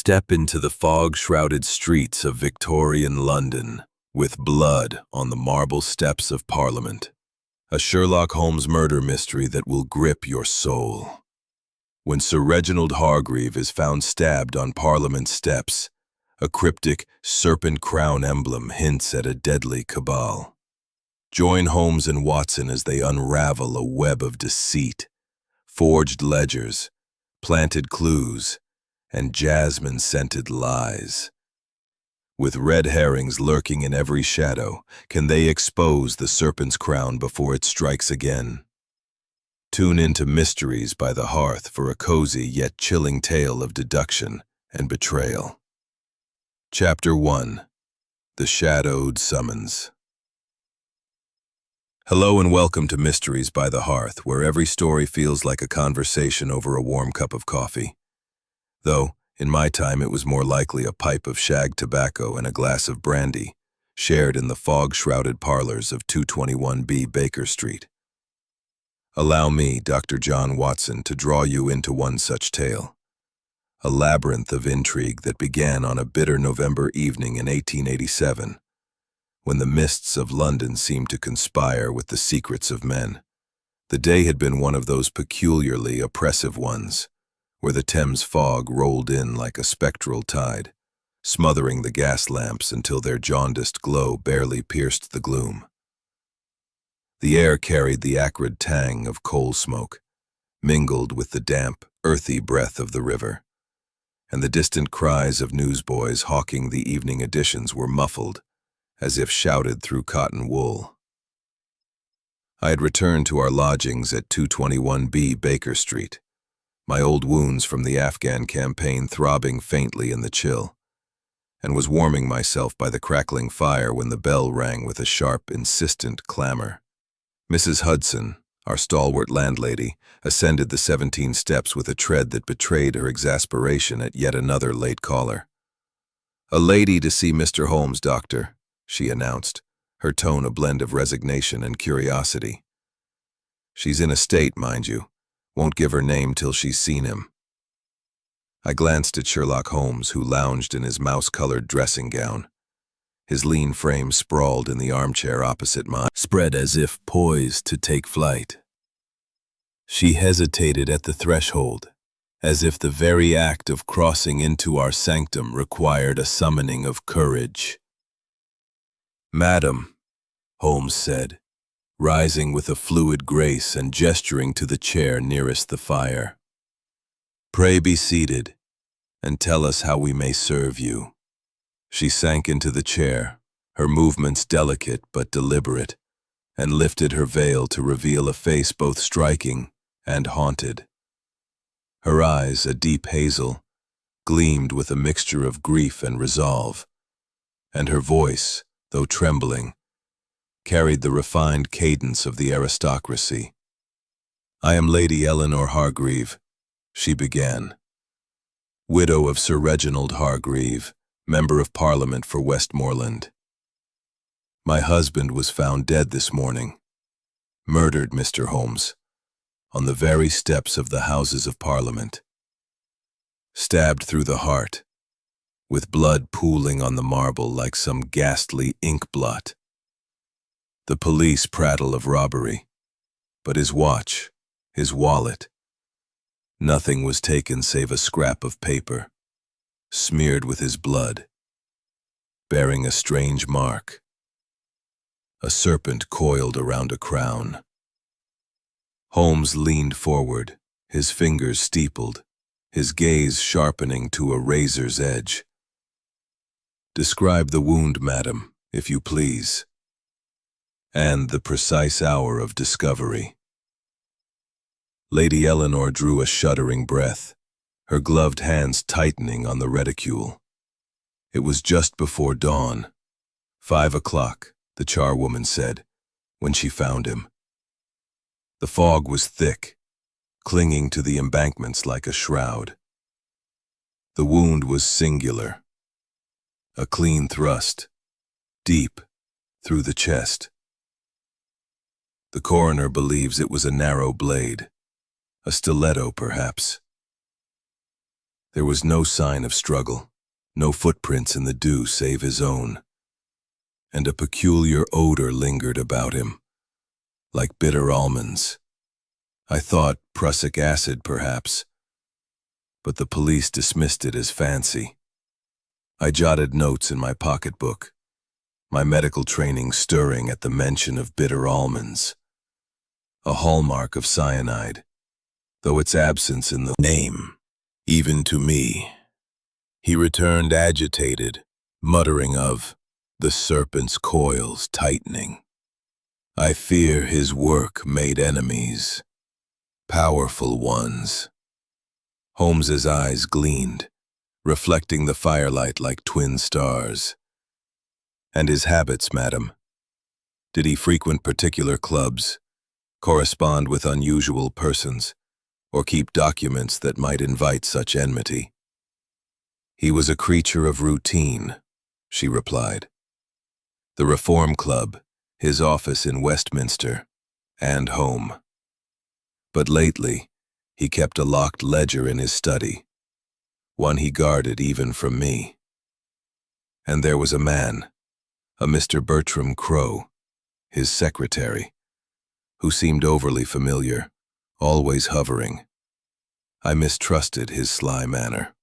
step into the fog-shrouded streets of Victorian London, with blood on the marble steps of Parliament. A Sherlock Holmes murder mystery that will grip your soul. When Sir Reginald Hargreave is found stabbed on Parliament steps, a cryptic serpent crown emblem hints at a deadly cabal. Join Holmes and Watson as they unravel a web of deceit, forged ledgers, planted clues, and jasmine-scented lies. With red herrings lurking in every shadow, can they expose the serpent's crown before it strikes again? Tune into Mysteries by the Hearth for a cozy yet chilling tale of deduction and betrayal. Chapter 1. The Shadowed Summons. Hello and welcome to Mysteries by the Hearth, where every story feels like a conversation over a warm cup of coffee. Though, in my time it was more likely a pipe of shag tobacco and a glass of brandy, shared in the fog-shrouded parlors of 221B Baker Street. Allow me, Dr. John Watson, to draw you into one such tale. A labyrinth of intrigue that began on a bitter November evening in 1887, when the mists of London seemed to conspire with the secrets of men. The day had been one of those peculiarly oppressive ones, where the Thames fog rolled in like a spectral tide, smothering the gas lamps until their jaundiced glow barely pierced the gloom. The air carried the acrid tang of coal smoke, mingled with the damp, earthy breath of the river, and the distant cries of newsboys hawking the evening editions were muffled, as if shouted through cotton wool. I had returned to our lodgings at 221B Baker Street, my old wounds from the Afghan campaign throbbing faintly in the chill, and was warming myself by the crackling fire when the bell rang with a sharp, insistent clamor. Mrs. Hudson, our stalwart landlady, ascended the 17 steps with a tread that betrayed her exasperation at yet another late caller. "A lady to see Mr. Holmes, doctor," she announced, her tone a blend of resignation and curiosity. "She's in a state, mind you. Won't give her name till she's seen him." I glanced at Sherlock Holmes, who lounged in his mouse-colored dressing gown. His lean frame sprawled in the armchair opposite mine, spread as if poised to take flight. She hesitated at the threshold, as if the very act of crossing into our sanctum required a summoning of courage. "Madam," Holmes said, rising with a fluid grace and gesturing to the chair nearest the fire. "Pray be seated, and tell us how we may serve you." She sank into the chair, her movements delicate but deliberate, and lifted her veil to reveal a face both striking and haunted. Her eyes, a deep hazel, gleamed with a mixture of grief and resolve, and her voice, though trembling, carried the refined cadence of the aristocracy. "I am Lady Eleanor Hargreave," she began, "widow of Sir Reginald Hargreave, Member of Parliament for Westmoreland. My husband was found dead this morning, murdered, Mr. Holmes, on the very steps of the Houses of Parliament. Stabbed through the heart, with blood pooling on the marble like some ghastly ink blot. The police prattle of robbery, but his watch, his wallet, nothing was taken save a scrap of paper, smeared with his blood, bearing a strange mark, a serpent coiled around a crown." Holmes leaned forward, his fingers steepled, his gaze sharpening to a razor's edge. "Describe the wound, madam, if you please, and the precise hour of discovery." Lady Eleanor drew a shuddering breath, her gloved hands tightening on the reticule. It was just before dawn, 5 o'clock, the charwoman said, when she found him. The fog was thick, clinging to the embankments like a shroud. The wound was singular, a clean thrust, deep through the chest. The coroner believes it was a narrow blade, a stiletto perhaps. There was no sign of struggle, no footprints in the dew save his own, and a peculiar odor lingered about him, like bitter almonds. I thought prussic acid, perhaps, but the police dismissed it as fancy. I jotted notes in my pocketbook, my medical training stirring at the mention of bitter almonds, a hallmark of cyanide, though its absence in the name, even to me. He returned agitated, muttering of the serpent's coils tightening. I fear his work made enemies, powerful ones. Holmes's eyes gleamed, reflecting the firelight like twin stars. And his habits, madam? Did he frequent particular clubs, correspond with unusual persons, or keep documents that might invite such enmity? He was a creature of routine, she replied. The Reform Club, his office in Westminster, and home. But lately, he kept a locked ledger in his study, one he guarded even from me. And there was a man, a Mr. Bertram Crowe, his secretary, who seemed overly familiar, always hovering. I mistrusted his sly manner.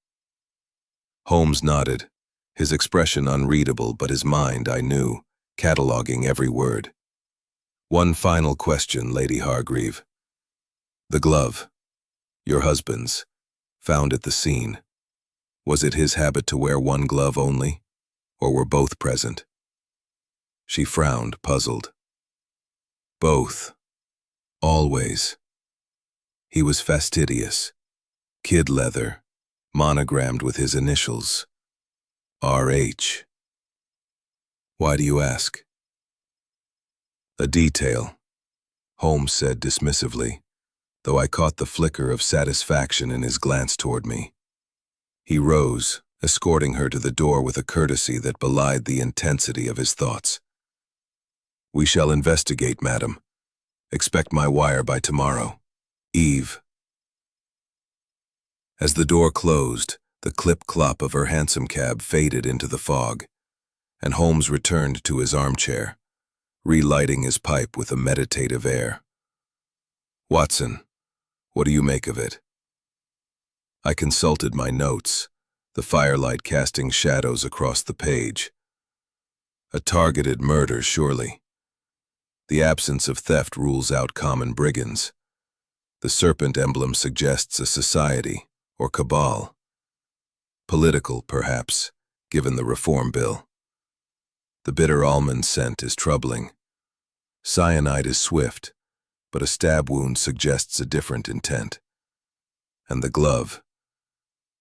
Holmes nodded, his expression unreadable, but his mind, I knew, cataloging every word. One final question, Lady Hargreave. The glove, your husband's, found at the scene. Was it his habit to wear one glove only, or were both present? She frowned, puzzled. Both. Always. He was fastidious. Kid leather, monogrammed with his initials. R.H. Why do you ask? A detail, Holmes said dismissively, though I caught the flicker of satisfaction in his glance toward me. He rose, escorting her to the door with a courtesy that belied the intensity of his thoughts. We shall investigate, madam. Expect my wire by tomorrow. Eve. As the door closed, the clip-clop of her hansom cab faded into the fog, and Holmes returned to his armchair, relighting his pipe with a meditative air. Watson, what do you make of it? I consulted my notes, the firelight casting shadows across the page. A targeted murder, surely. The absence of theft rules out common brigands. The serpent emblem suggests a society, or cabal. Political, perhaps, given the Reform Bill. The bitter almond scent is troubling. Cyanide is swift, but a stab wound suggests a different intent. And the glove.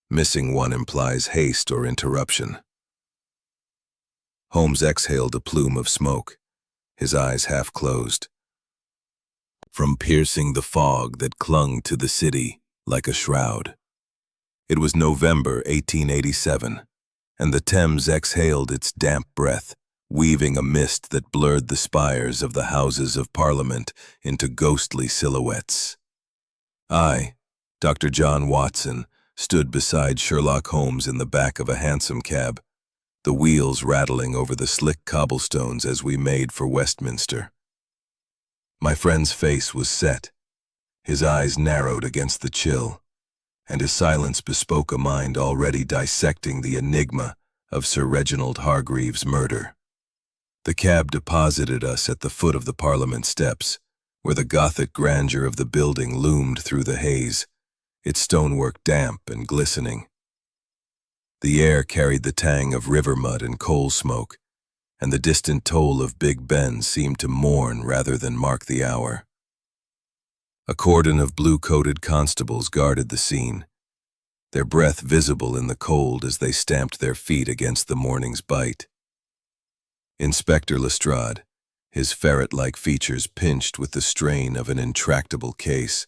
Missing one implies haste or interruption. Holmes exhaled a plume of smoke, his eyes half closed. From piercing the fog that clung to the city like a shroud. It was November 1887, and the Thames exhaled its damp breath, weaving a mist that blurred the spires of the Houses of Parliament into ghostly silhouettes. I, Dr. John Watson, stood beside Sherlock Holmes in the back of a hansom cab, the wheels rattling over the slick cobblestones as we made for Westminster. My friend's face was set, his eyes narrowed against the chill, and his silence bespoke a mind already dissecting the enigma of Sir Reginald Hargreaves' murder. The cab deposited us at the foot of the Parliament steps, where the Gothic grandeur of the building loomed through the haze, its stonework damp and glistening. The air carried the tang of river mud and coal smoke, and the distant toll of Big Ben seemed to mourn rather than mark the hour. A cordon of blue-coated constables guarded the scene, their breath visible in the cold as they stamped their feet against the morning's bite. Inspector Lestrade, his ferret-like features pinched with the strain of an intractable case,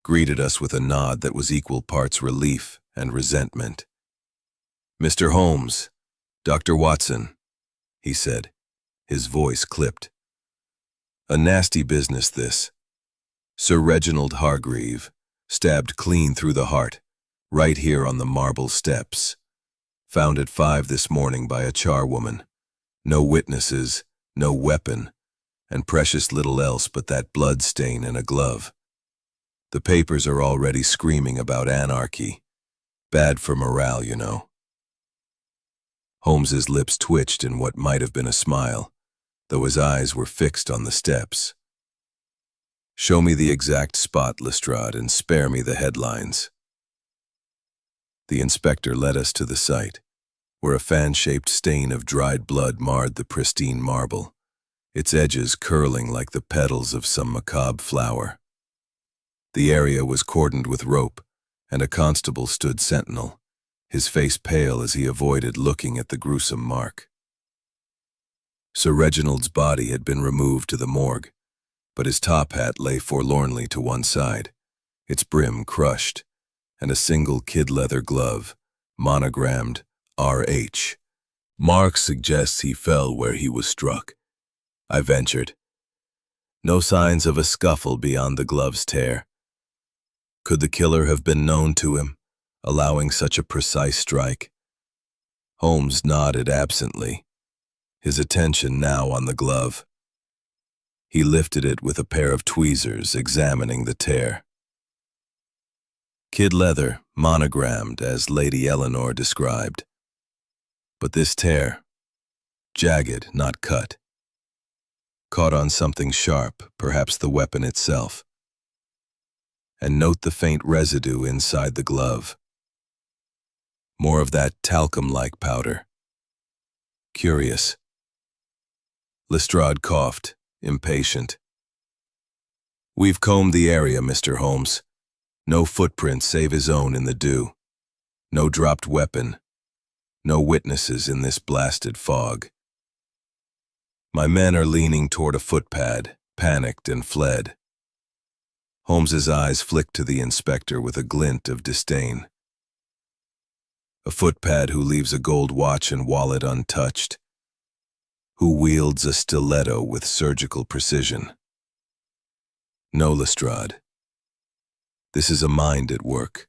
greeted us with a nod that was equal parts relief and resentment. Mr. Holmes, Dr. Watson, he said, his voice clipped. A nasty business, this. Sir Reginald Hargreave, stabbed clean through the heart, right here on the marble steps. Found at 5 this morning by a charwoman. No witnesses, no weapon, and precious little else but that blood stain and a glove. The papers are already screaming about anarchy. Bad for morale, you know. Holmes's lips twitched in what might have been a smile, though his eyes were fixed on the steps. Show me the exact spot, Lestrade, and spare me the headlines. The inspector led us to the site, where a fan-shaped stain of dried blood marred the pristine marble, its edges curling like the petals of some macabre flower. The area was cordoned with rope, and a constable stood sentinel, his face pale as he avoided looking at the gruesome mark. Sir Reginald's body had been removed to the morgue, but his top hat lay forlornly to one side, its brim crushed, and a single kid-leather glove, monogrammed R.H. Mark suggests he fell where he was struck, I ventured. No signs of a scuffle beyond the glove's tear. Could the killer have been known to him, allowing such a precise strike? Holmes nodded absently, his attention now on the glove. He lifted it with a pair of tweezers, examining the tear. Kid leather, monogrammed as Lady Eleanor described. But this tear, jagged, not cut. Caught on something sharp, perhaps the weapon itself. And note the faint residue inside the glove. More of that talcum-like powder. Curious. Lestrade coughed, impatient. We've combed the area, Mr. Holmes. No footprints save his own in the dew. No dropped weapon. No witnesses in this blasted fog. My men are leaning toward a footpad, panicked and fled. Holmes's eyes flicked to the inspector with a glint of disdain. A footpad who leaves a gold watch and wallet untouched. Who wields a stiletto with surgical precision. No, Lestrade. This is a mind at work,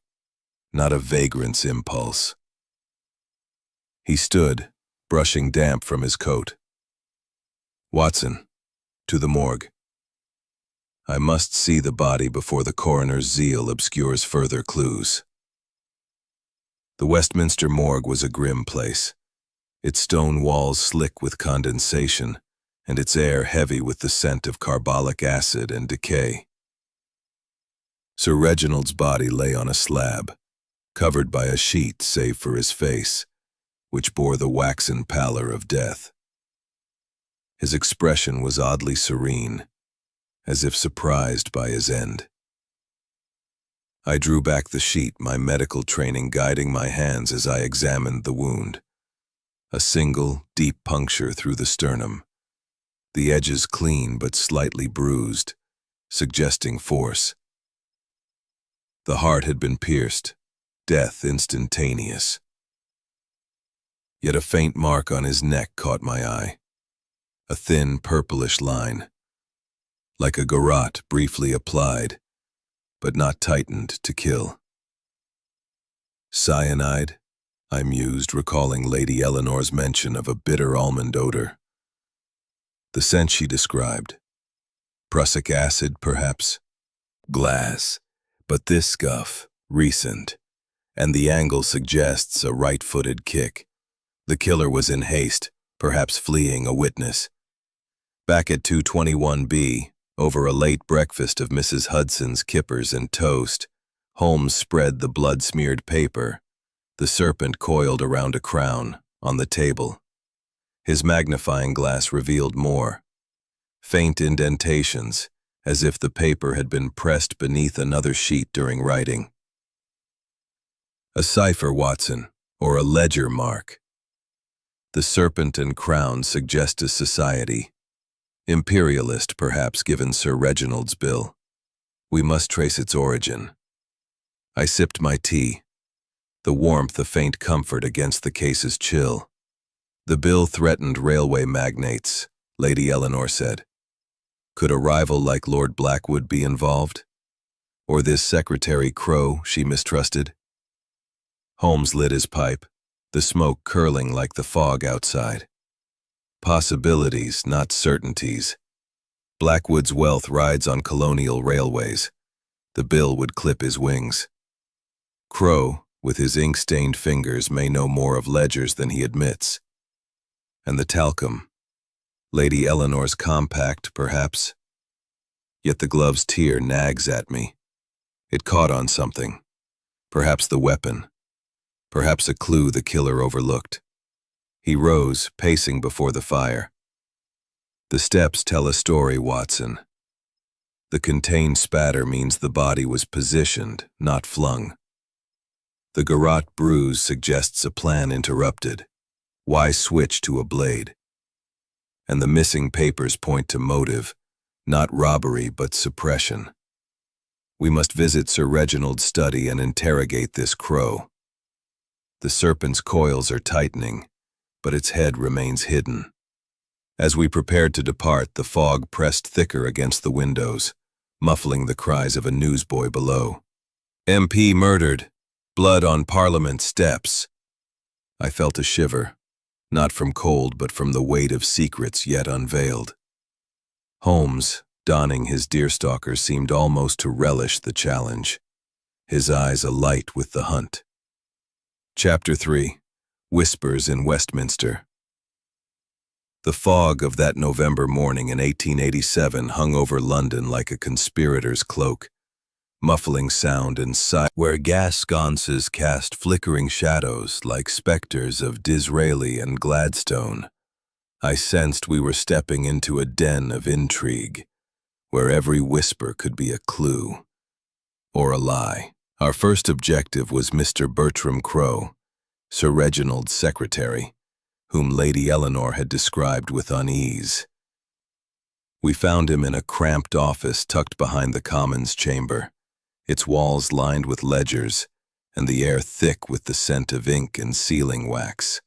not a vagrant's impulse. He stood, brushing damp from his coat. Watson, to the morgue. I must see the body before the coroner's zeal obscures further clues. The Westminster morgue was a grim place, its stone walls slick with condensation, and its air heavy with the scent of carbolic acid and decay. Sir Reginald's body lay on a slab, covered by a sheet save for his face, which bore the waxen pallor of death. His expression was oddly serene, as if surprised by his end. I drew back the sheet, my medical training guiding my hands as I examined the wound. A single, deep puncture through the sternum, the edges clean but slightly bruised, suggesting force. The heart had been pierced, death instantaneous. Yet a faint mark on his neck caught my eye, a thin purplish line, like a garrote briefly applied, but not tightened to kill. Cyanide, I mused, recalling Lady Eleanor's mention of a bitter almond odor. The scent she described. Prussic acid, perhaps? Glass. But this scuff, recent, and the angle suggests a right-footed kick. The killer was in haste, perhaps fleeing a witness. Back at 221B, over a late breakfast of Mrs. Hudson's kippers and toast, Holmes spread the blood-smeared paper, the serpent coiled around a crown, on the table. His magnifying glass revealed more. Faint indentations, as if the paper had been pressed beneath another sheet during writing. A cipher, Watson, or a ledger mark. The serpent and crown suggest a society. Imperialist, perhaps, given Sir Reginald's bill. We must trace its origin. I sipped my tea, the warmth a faint comfort against the case's chill. The bill threatened railway magnates, Lady Eleanor said. Could a rival like Lord Blackwood be involved? Or this Secretary Crow she mistrusted? Holmes lit his pipe, the smoke curling like the fog outside. Possibilities, not certainties. Blackwood's wealth rides on colonial railways. The bill would clip his wings. Crow, with his ink-stained fingers, may know more of ledgers than he admits. And the talcum. Lady Eleanor's compact, perhaps. Yet the glove's tear nags at me. It caught on something. Perhaps the weapon. Perhaps a clue the killer overlooked. He rose, pacing before the fire. The steps tell a story, Watson. The contained spatter means the body was positioned, not flung. The garrote bruise suggests a plan interrupted. Why switch to a blade? And the missing papers point to motive, not robbery but suppression. We must visit Sir Reginald's study and interrogate this crow. The serpent's coils are tightening, but its head remains hidden. As we prepared to depart, the fog pressed thicker against the windows, muffling the cries of a newsboy below. MP murdered. Blood on Parliament steps. I felt a shiver, not from cold but from the weight of secrets yet unveiled. Holmes, donning his deerstalker, seemed almost to relish the challenge, his eyes alight with the hunt. Chapter 3. Whispers in Westminster. The fog of that November morning in 1887 hung over London like a conspirator's cloak, muffling sound and sight, where gas sconces cast flickering shadows like specters of Disraeli and Gladstone. I sensed we were stepping into a den of intrigue, where every whisper could be a clue, or a lie. Our first objective was Mr. Bertram Crow, Sir Reginald's secretary, whom Lady Eleanor had described with unease. We found him in a cramped office tucked behind the Commons chamber, its walls lined with ledgers, and the air thick with the scent of ink and sealing wax.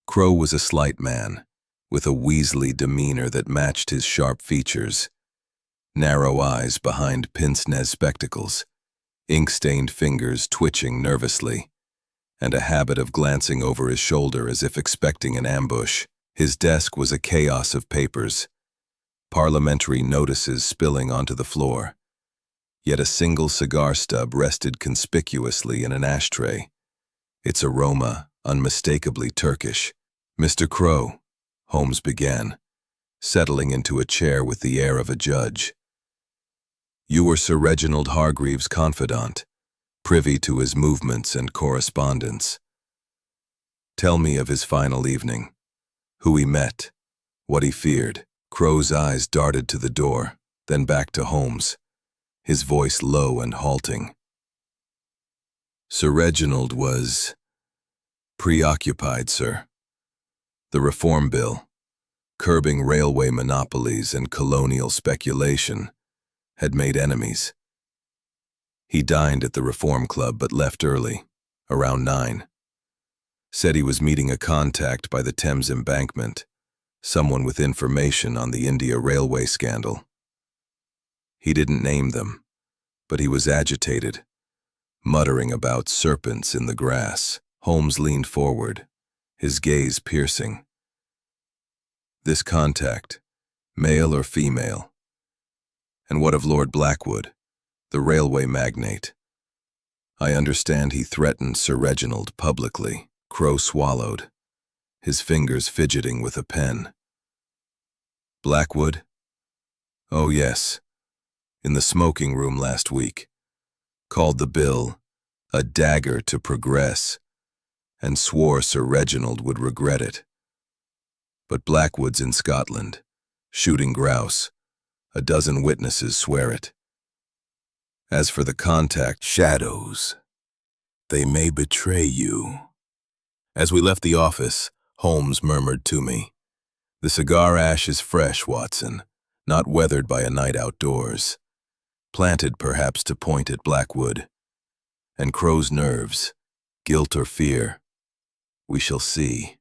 Crow was a slight man, with a weaselly demeanor that matched his sharp features, narrow eyes behind pince-nez spectacles, ink-stained fingers twitching nervously, and a habit of glancing over his shoulder as if expecting an ambush. His desk was a chaos of papers, parliamentary notices spilling onto the floor. Yet a single cigar stub rested conspicuously in an ashtray, its aroma unmistakably Turkish. Mr. Crow, Holmes began, settling into a chair with the air of a judge. You were Sir Reginald Hargreaves' confidant, privy to his movements and correspondence. Tell me of his final evening, who he met, what he feared. Crow's eyes darted to the door, then back to Holmes, his voice low and halting. Sir Reginald was preoccupied, sir. The Reform Bill, curbing railway monopolies and colonial speculation, had made enemies. He dined at the Reform Club but left early, around 9. Said he was meeting a contact by the Thames Embankment, someone with information on the India Railway scandal. He didn't name them, but he was agitated, muttering about serpents in the grass. Holmes leaned forward, his gaze piercing. This contact, male or female? And what of Lord Blackwood, the railway magnate? I understand he threatened Sir Reginald publicly. Crow swallowed, his fingers fidgeting with a pen. Blackwood? Oh yes, in the smoking room last week. Called the bill a dagger to progress, and swore Sir Reginald would regret it. But Blackwood's in Scotland, shooting grouse. A dozen witnesses swear it. As for the contact, shadows, they may betray you. As we left the office, Holmes murmured to me, "The cigar ash is fresh, Watson, not weathered by a night outdoors. Planted perhaps to point at Blackwood. And Crow's nerves, guilt or fear, we shall see."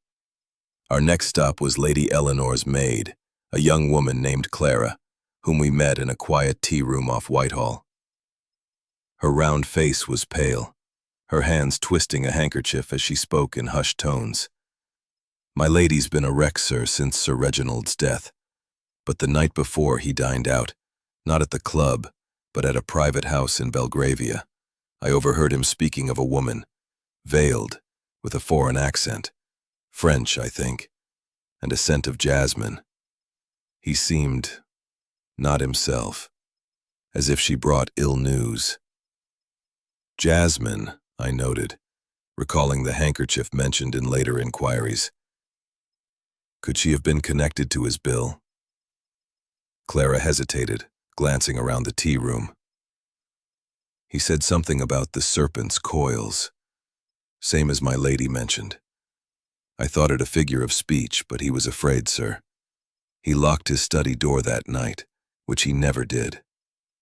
Our next stop was Lady Eleanor's maid, a young woman named Clara, whom we met in a quiet tea room off Whitehall. Her round face was pale, her hands twisting a handkerchief as she spoke in hushed tones. "My lady's been a wreck, sir, since Sir Reginald's death. But the night before he dined out, not at the club, but at a private house in Belgravia. I overheard him speaking of a woman, veiled, with a foreign accent, French, I think, and a scent of jasmine. He seemed not himself, as if she brought ill news." "Jasmine," I noted, recalling the handkerchief mentioned in later inquiries. "Could she have been connected to his bill?" Clara hesitated, glancing around the tea room. "He said something about the serpent's coils, same as my lady mentioned. I thought it a figure of speech, but he was afraid, sir. He locked his study door that night, which he never did."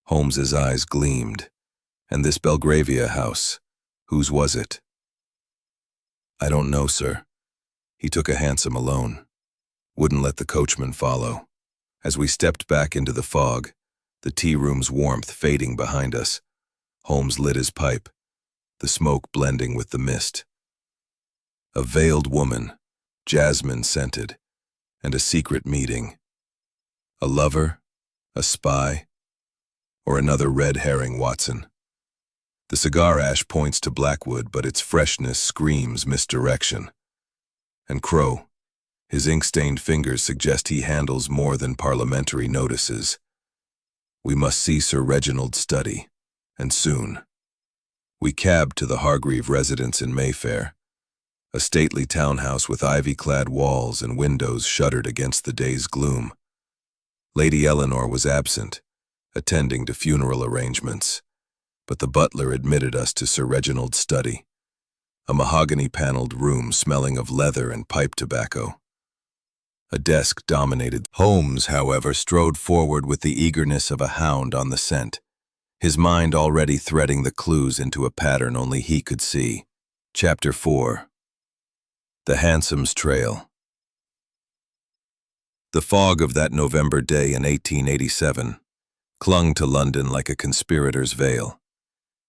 Holmes's eyes gleamed. "And this Belgravia house, whose was it?" "I don't know, sir. He took a hansom alone. Wouldn't let the coachman follow." As we stepped back into the fog, the tea room's warmth fading behind us, Holmes lit his pipe, the smoke blending with the mist. A veiled woman, jasmine-scented, and a secret meeting. A lover? A spy? Or another red herring, Watson? The cigar ash points to Blackwood, but its freshness screams misdirection. And Crow, his ink-stained fingers suggest he handles more than parliamentary notices. We must see Sir Reginald's study, and soon. We cabbed to the Hargreave residence in Mayfair, a stately townhouse with ivy-clad walls and windows shuttered against the day's gloom. Lady Eleanor was absent, attending to funeral arrangements, but the butler admitted us to Sir Reginald's study, a mahogany-paneled room smelling of leather and pipe tobacco. A desk dominated. Holmes, however, strode forward with the eagerness of a hound on the scent, his mind already threading the clues into a pattern only he could see. Chapter 4. The Hansom's Trail. The fog of that November day in 1887 clung to London like a conspirator's veil,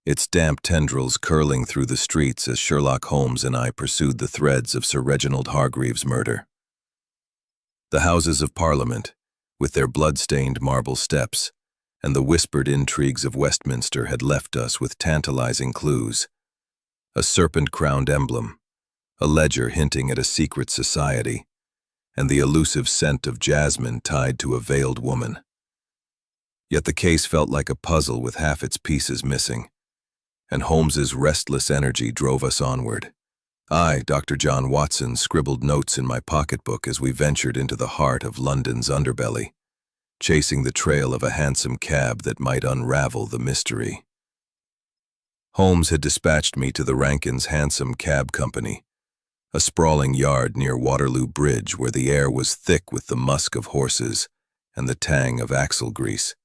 its damp tendrils curling through the streets as Sherlock Holmes and I pursued the threads of Sir Reginald Hargreaves' murder. The Houses of Parliament, with their blood-stained marble steps, and the whispered intrigues of Westminster had left us with tantalizing clues. A serpent-crowned emblem, a ledger hinting at a secret society, and the elusive scent of jasmine tied to a veiled woman. Yet the case felt like a puzzle with half its pieces missing, and Holmes's restless energy drove us onward. I, Dr. John Watson, scribbled notes in my pocketbook as we ventured into the heart of London's underbelly, chasing the trail of a hansom cab that might unravel the mystery. Holmes had dispatched me to the Rankin's Hansom Cab Company, a sprawling yard near Waterloo Bridge where the air was thick with the musk of horses and the tang of axle grease.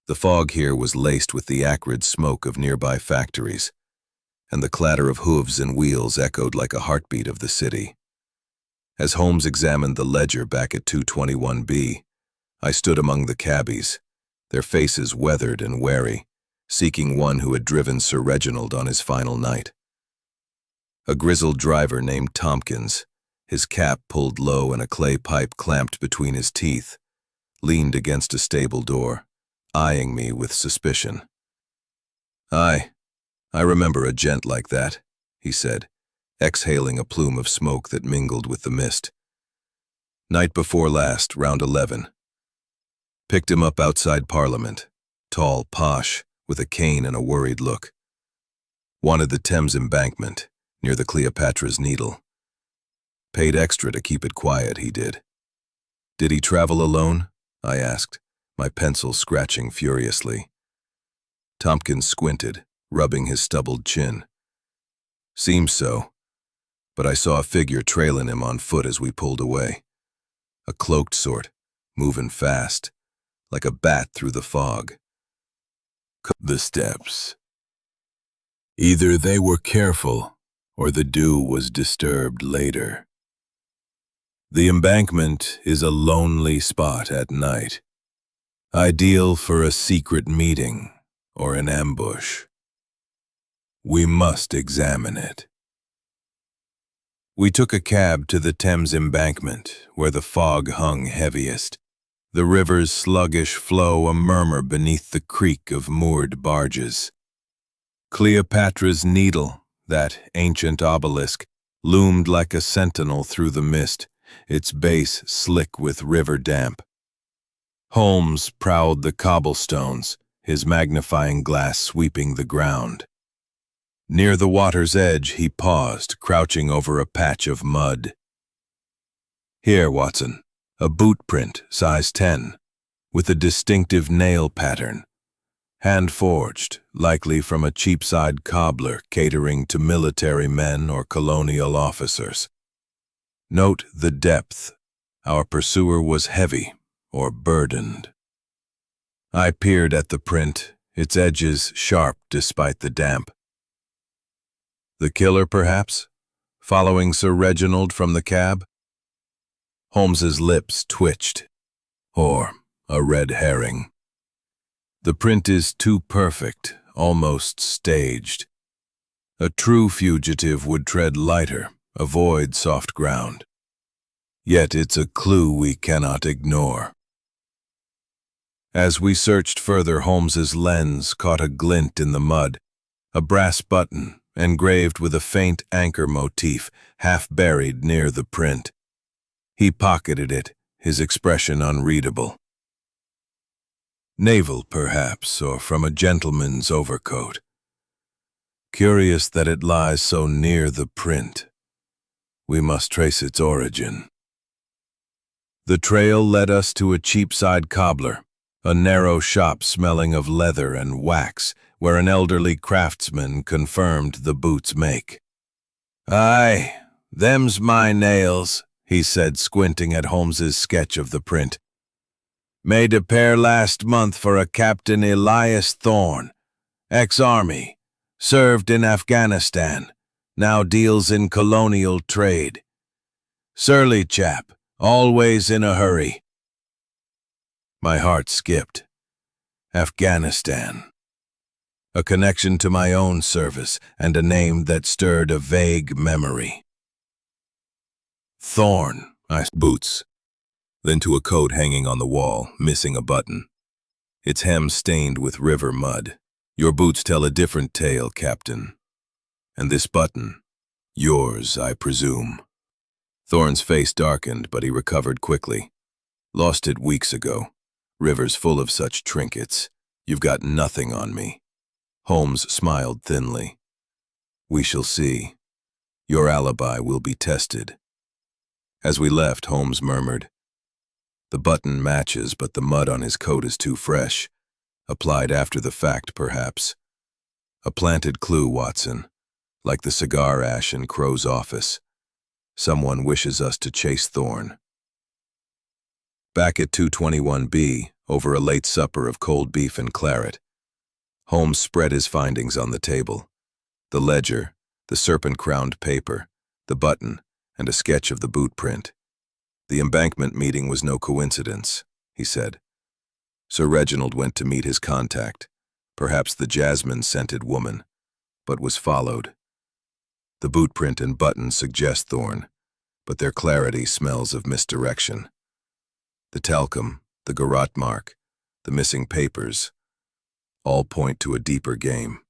The fog here was laced with the acrid smoke of nearby factories, and the clatter of hooves and wheels echoed like a heartbeat of the city. As Holmes examined the ledger back at 221B, I stood among the cabbies, their faces weathered and wary, seeking one who had driven Sir Reginald on his final night. A grizzled driver named Tompkins, his cap pulled low and a clay pipe clamped between his teeth, leaned against a stable door, eyeing me with suspicion. I remember a gent like that," he said, exhaling a plume of smoke that mingled with the mist. "Night before last, round 11. Picked him up outside Parliament, tall, posh, with a cane and a worried look. Wanted the Thames embankment, near the Cleopatra's Needle. Paid extra to keep it quiet, he did." "Did he travel alone?" I asked, my pencil scratching furiously. Tompkins squinted, rubbing his stubbled chin. "Seems so, but I saw a figure trailing him on foot as we pulled away. A cloaked sort, moving fast, like a bat through the fog." The steps. Either they were careful, or the dew was disturbed later. The embankment is a lonely spot at night, ideal for a secret meeting or an ambush. We must examine it. We took a cab to the Thames embankment, where the fog hung heaviest, the river's sluggish flow a murmur beneath the creak of moored barges. Cleopatra's Needle, that ancient obelisk, loomed like a sentinel through the mist, its base slick with river damp. Holmes prowled the cobblestones, his magnifying glass sweeping the ground. Near the water's edge, he paused, crouching over a patch of mud. Here, Watson, a boot print, size 10, with a distinctive nail pattern. Hand-forged, likely from a cheapside cobbler catering to military men or colonial officers. Note the depth. Our pursuer was heavy or burdened. I peered at the print, its edges sharp despite the damp. The killer, perhaps, following Sir Reginald from the cab? Holmes's lips twitched. Or a red herring. The print is too perfect, almost staged. A true fugitive would tread lighter, avoid soft ground. Yet it's a clue we cannot ignore. As we searched further, Holmes's lens caught a glint in the mud, a brass button engraved with a faint anchor motif, half buried near the print. He pocketed it, his expression unreadable. Naval, perhaps, or from a gentleman's overcoat. Curious that it lies so near the print. We must trace its origin. The trail led us to a cheapside cobbler, a narrow shop smelling of leather and wax, where an elderly craftsman confirmed the boot's make. "Aye, them's my nails," he said, squinting at Holmes's sketch of the print. "Made a pair last month for a Captain Elias Thorne, ex-army, served in Afghanistan, now deals in colonial trade. Surly chap, always in a hurry." My heart skipped. Afghanistan. A connection to my own service, and a name that stirred a vague memory. Thorne, boots. Then to a coat hanging on the wall, missing a button. Its hem stained with river mud. "Your boots tell a different tale, Captain. And this button, yours, I presume." Thorne's face darkened, but he recovered quickly. "Lost it weeks ago. River's full of such trinkets. You've got nothing on me." Holmes smiled thinly. "We shall see. Your alibi will be tested." As we left, Holmes murmured, "The button matches, but the mud on his coat is too fresh. Applied after the fact, perhaps. A planted clue, Watson, like the cigar ash in Crow's office. Someone wishes us to chase Thorne." Back at 221B, over a late supper of cold beef and claret, Holmes spread his findings on the table. The ledger, the serpent-crowned paper, the button, and a sketch of the boot print. "The embankment meeting was no coincidence," he said. Sir Reginald went to meet his contact, perhaps the jasmine-scented woman, but was followed. The boot print and button suggest Thorne, but their clarity smells of misdirection. The talcum, the garrote mark, the missing papers, all point to a deeper game.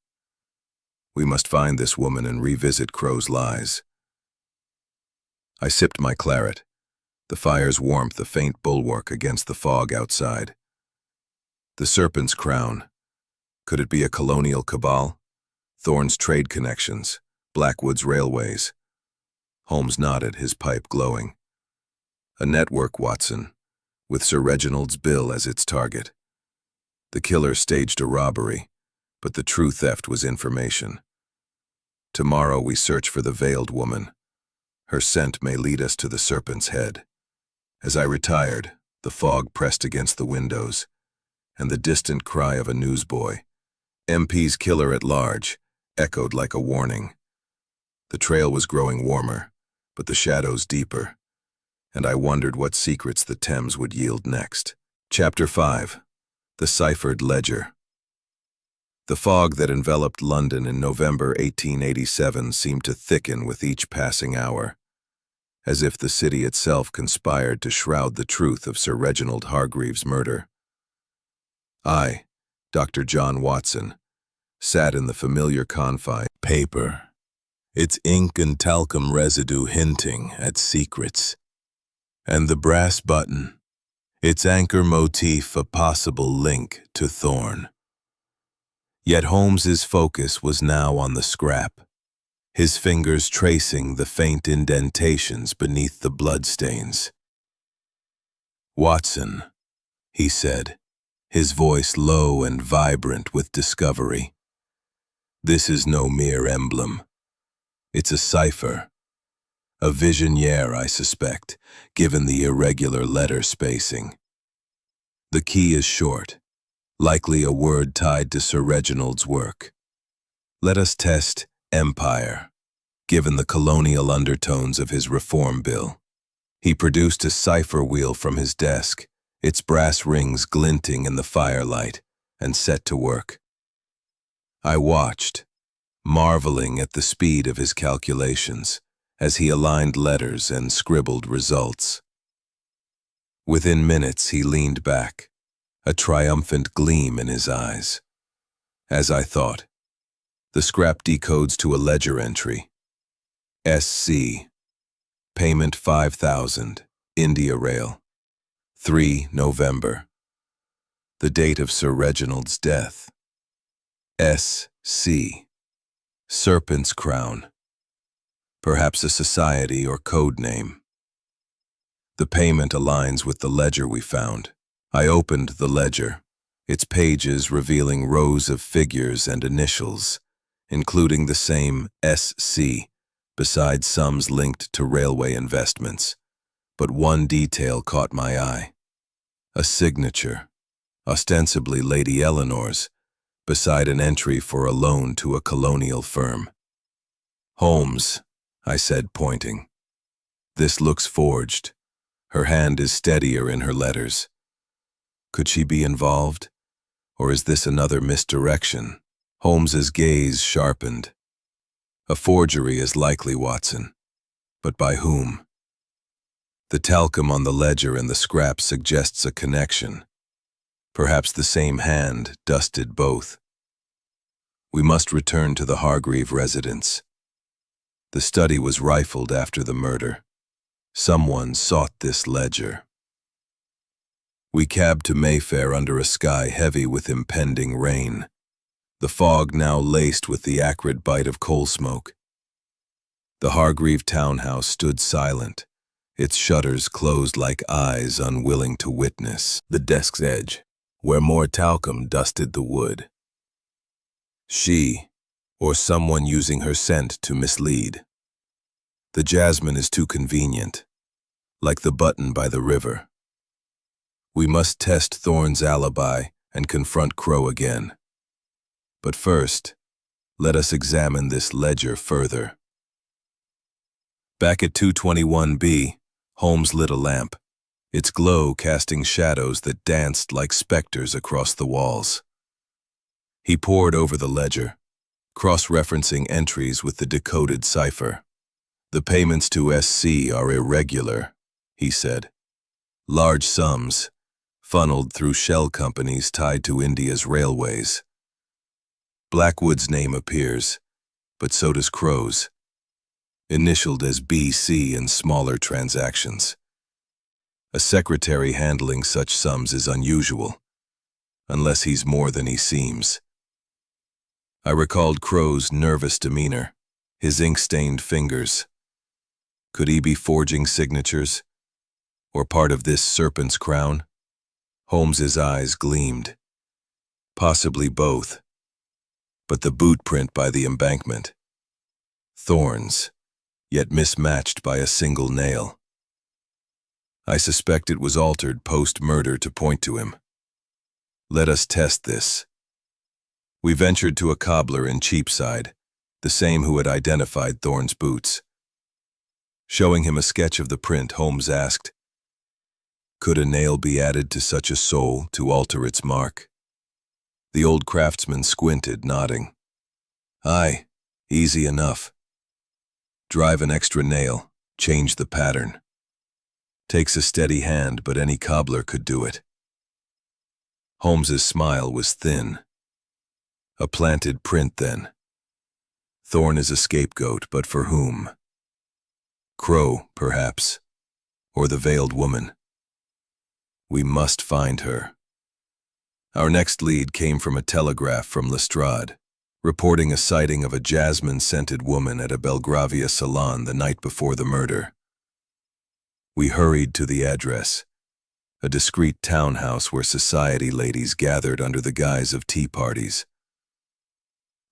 We must find this woman and revisit Crow's lies. I sipped my claret, the fire's warmth a faint bulwark against the fog outside. The serpent's crown. Could it be a colonial cabal? Thorne's trade connections, Blackwood's railways. Holmes nodded, his pipe glowing. A network, Watson, with Sir Reginald's bill as its target. The killer staged a robbery, but the true theft was information. Tomorrow we search for the veiled woman. Her scent may lead us to the serpent's head. As I retired, the fog pressed against the windows, and the distant cry of a newsboy, "MP's killer at large," echoed like a warning. The trail was growing warmer, but the shadows deeper, and I wondered what secrets the Thames would yield next. Chapter 5. The Ciphered Ledger. The fog that enveloped London in November 1887 seemed to thicken with each passing hour, as if the city itself conspired to shroud the truth of Sir Reginald Hargreaves' murder. I, Dr. John Watson, sat in the familiar confine paper, its ink and talcum residue hinting at secrets, and the brass button, its anchor motif a possible link to Thorn. Yet Holmes's focus was now on the scrap, his fingers tracing the faint indentations beneath the bloodstains. "Watson," he said, his voice low and vibrant with discovery. "This is no mere emblem. It's a cipher. A visionnaire, I suspect, given the irregular letter spacing. The key is short, likely a word tied to Sir Reginald's work. Let us test empire, given the colonial undertones of his reform bill." He produced a cipher wheel from his desk, its brass rings glinting in the firelight, and set to work. I watched, marveling at the speed of his calculations, as he aligned letters and scribbled results. Within minutes he leaned back, a triumphant gleam in his eyes. As I thought, the scrap decodes to a ledger entry. SC. Payment 5,000, India Rail. 3 November. The date of Sir Reginald's death. SC. Serpent's Crown. Perhaps a society or code name. The payment aligns with the ledger we found. I opened the ledger, its pages revealing rows of figures and initials, including the same SC, besides sums linked to railway investments. But one detail caught my eye. A signature, ostensibly Lady Eleanor's, beside an entry for a loan to a colonial firm. "Holmes," I said, pointing. "This looks forged. Her hand is steadier in her letters. Could she be involved? Or is this another misdirection?" Holmes's gaze sharpened. "A forgery is likely, Watson. But by whom? The talcum on the ledger and the scrap suggests a connection. Perhaps the same hand dusted both. We must return to the Hargreave residence. The study was rifled after the murder. Someone sought this ledger." We cabbed to Mayfair under a sky heavy with impending rain, the fog now laced with the acrid bite of coal smoke. The Hargreave townhouse stood silent, its shutters closed like eyes unwilling to witness the desk's edge, where more talcum dusted the wood. She, or someone using her scent to mislead. The jasmine is too convenient, like the button by the river. We must test Thorne's alibi and confront Crow again. But first, let us examine this ledger further. Back at 221B, Holmes lit a lamp, its glow casting shadows that danced like specters across the walls. He pored over the ledger, cross-referencing entries with the decoded cipher. "The payments to SC are irregular," he said. "Large sums, funneled through shell companies tied to India's railways. Blackwood's name appears, but so does Crow's, initialed as BC in smaller transactions. A secretary handling such sums is unusual, unless he's more than he seems." I recalled Crow's nervous demeanor, his ink-stained fingers. Could he be forging signatures, or part of this serpent's crown? Holmes's eyes gleamed. Possibly both. But the boot print by the embankment. Thorns, yet mismatched by a single nail. I suspect it was altered post-murder to point to him. Let us test this. We ventured to a cobbler in Cheapside, the same who had identified Thorne's boots. Showing him a sketch of the print, Holmes asked, "Could a nail be added to such a sole to alter its mark?" The old craftsman squinted, nodding. Aye, easy enough. Drive an extra nail, change the pattern. Takes a steady hand, but any cobbler could do it. Holmes's smile was thin. A planted print, then. Thorn is a scapegoat, but for whom? Crow, perhaps, or the veiled woman. We must find her. Our next lead came from a telegraph from Lestrade, reporting a sighting of a jasmine-scented woman at a Belgravia salon the night before the murder. We hurried to the address, a discreet townhouse where society ladies gathered under the guise of tea parties.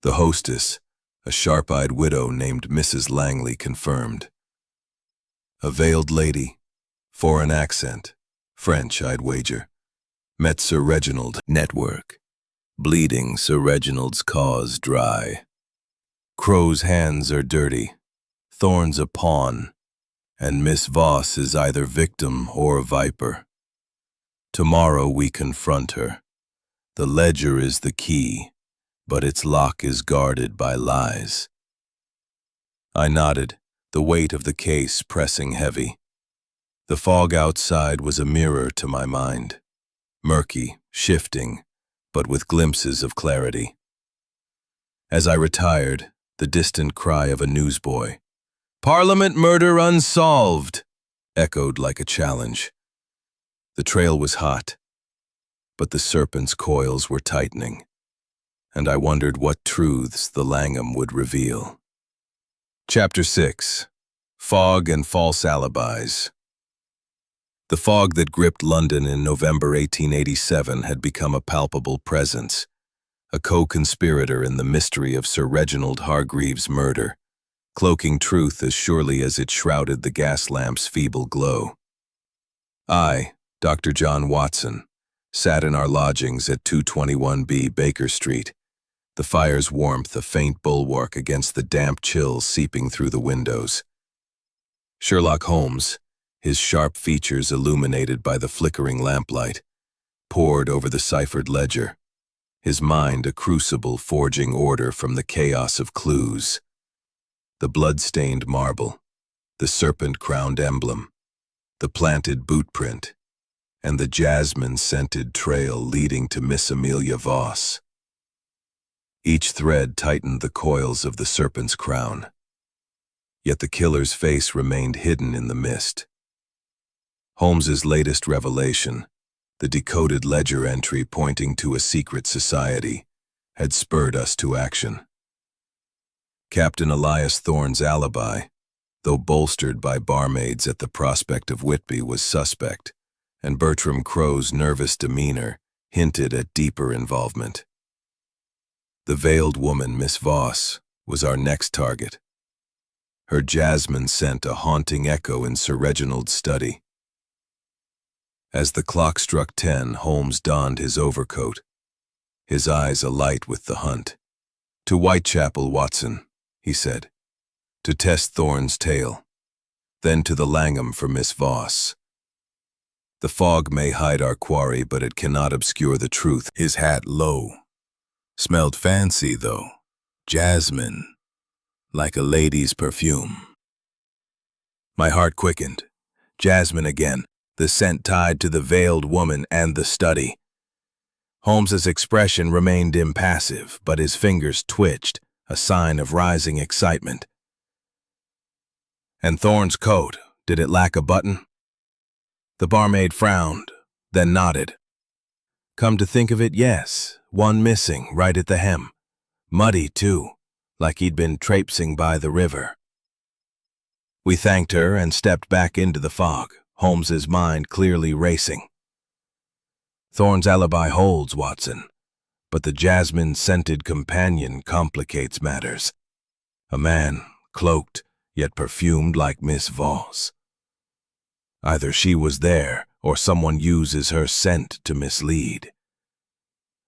The hostess, a sharp-eyed widow named Mrs. Langley, confirmed. A veiled lady, foreign accent, French, I'd wager. Met Sir Reginald. Network. Bleeding Sir Reginald's cause dry. Crow's hands are dirty. Thorn's a pawn. And Miss Voss is either victim or viper. Tomorrow we confront her. The ledger is the key, but its lock is guarded by lies. I nodded, the weight of the case pressing heavy. The fog outside was a mirror to my mind. Murky, shifting, but with glimpses of clarity. As I retired, the distant cry of a newsboy, "Parliament murder unsolved," echoed like a challenge. The trail was hot, but the serpent's coils were tightening, and I wondered what truths the Langham would reveal. Chapter 6. Fog and False Alibis. The fog that gripped London in November 1887 had become a palpable presence, a co-conspirator in the mystery of Sir Reginald Hargreaves' murder, cloaking truth as surely as it shrouded the gas lamp's feeble glow. I, Dr. John Watson, sat in our lodgings at 221B Baker Street, the fire's warmth a faint bulwark against the damp chill seeping through the windows. Sherlock Holmes, his sharp features illuminated by the flickering lamplight, pored over the ciphered ledger, his mind a crucible forging order from the chaos of clues. The blood-stained marble, the serpent-crowned emblem, the planted bootprint, and the jasmine-scented trail leading to Miss Amelia Voss. Each thread tightened the coils of the serpent's crown, yet the killer's face remained hidden in the mist. Holmes's latest revelation, the decoded ledger entry pointing to a secret society, had spurred us to action. Captain Elias Thorne's alibi, though bolstered by barmaids at the prospect of Whitby, was suspect, and Bertram Crow's nervous demeanor hinted at deeper involvement. The veiled woman, Miss Voss, was our next target. Her jasmine sent a haunting echo in Sir Reginald's study. As the clock struck 10, Holmes donned his overcoat, his eyes alight with the hunt. "To Whitechapel, Watson," he said, "to test Thorne's tale, then to the Langham for Miss Voss. The fog may hide our quarry, but it cannot obscure the truth." His hat low. Smelled fancy, though. Jasmine, like a lady's perfume. My heart quickened. Jasmine again, the scent tied to the veiled woman and the study. Holmes's expression remained impassive, but his fingers twitched, a sign of rising excitement. "And Thorne's coat, did it lack a button?" The barmaid frowned, then nodded. "Come to think of it, yes, one missing, right at the hem. Muddy, too, like he'd been traipsing by the river." We thanked her and stepped back into the fog, Holmes's mind clearly racing. "Thorne's alibi holds, Watson, but the jasmine-scented companion complicates matters. A man, cloaked, yet perfumed like Miss Voss. Either she was there, or someone uses her scent to mislead.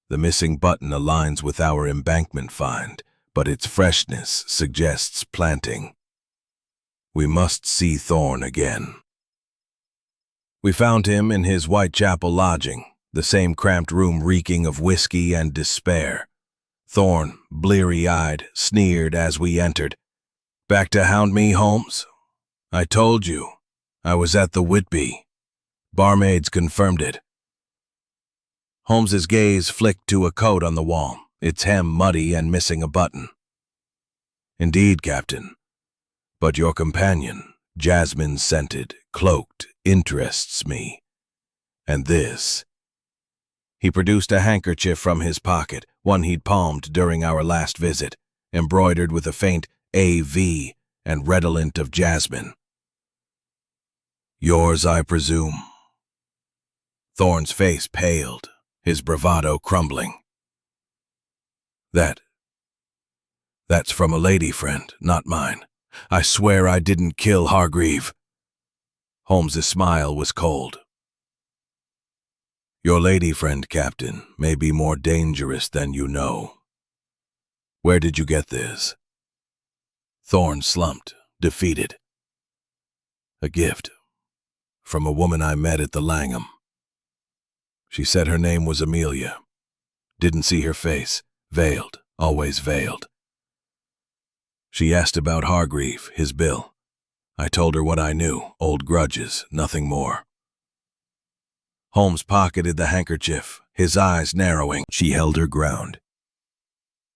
The missing button aligns with our embankment find, but its freshness suggests planting. We must see Thorne again." We found him in his Whitechapel lodging, the same cramped room reeking of whiskey and despair. Thorne, bleary-eyed, sneered as we entered. "Back to hound me, Holmes? I told you. I was at the Whitby. Barmaids confirmed it." Holmes's gaze flicked to a coat on the wall, its hem muddy and missing a button. "Indeed, Captain. But your companion, jasmine-scented, cloaked, interests me. And this—" He produced a handkerchief from his pocket, one he'd palmed during our last visit, embroidered with a faint A.V. and redolent of jasmine. "Yours, I presume?" Thorne's face paled, his bravado crumbling. That's from a lady friend, not mine. I swear I didn't kill Hargreave." Holmes's smile was cold. "Your lady friend, Captain, may be more dangerous than you know. Where did you get this?" Thorne slumped, defeated. "A gift. From a woman I met at the Langham. She said her name was Amelia. Didn't see her face. Veiled, always veiled. She asked about Hargreave, his bill. I told her what I knew, old grudges, nothing more." Holmes pocketed the handkerchief, his eyes narrowing. She held her ground.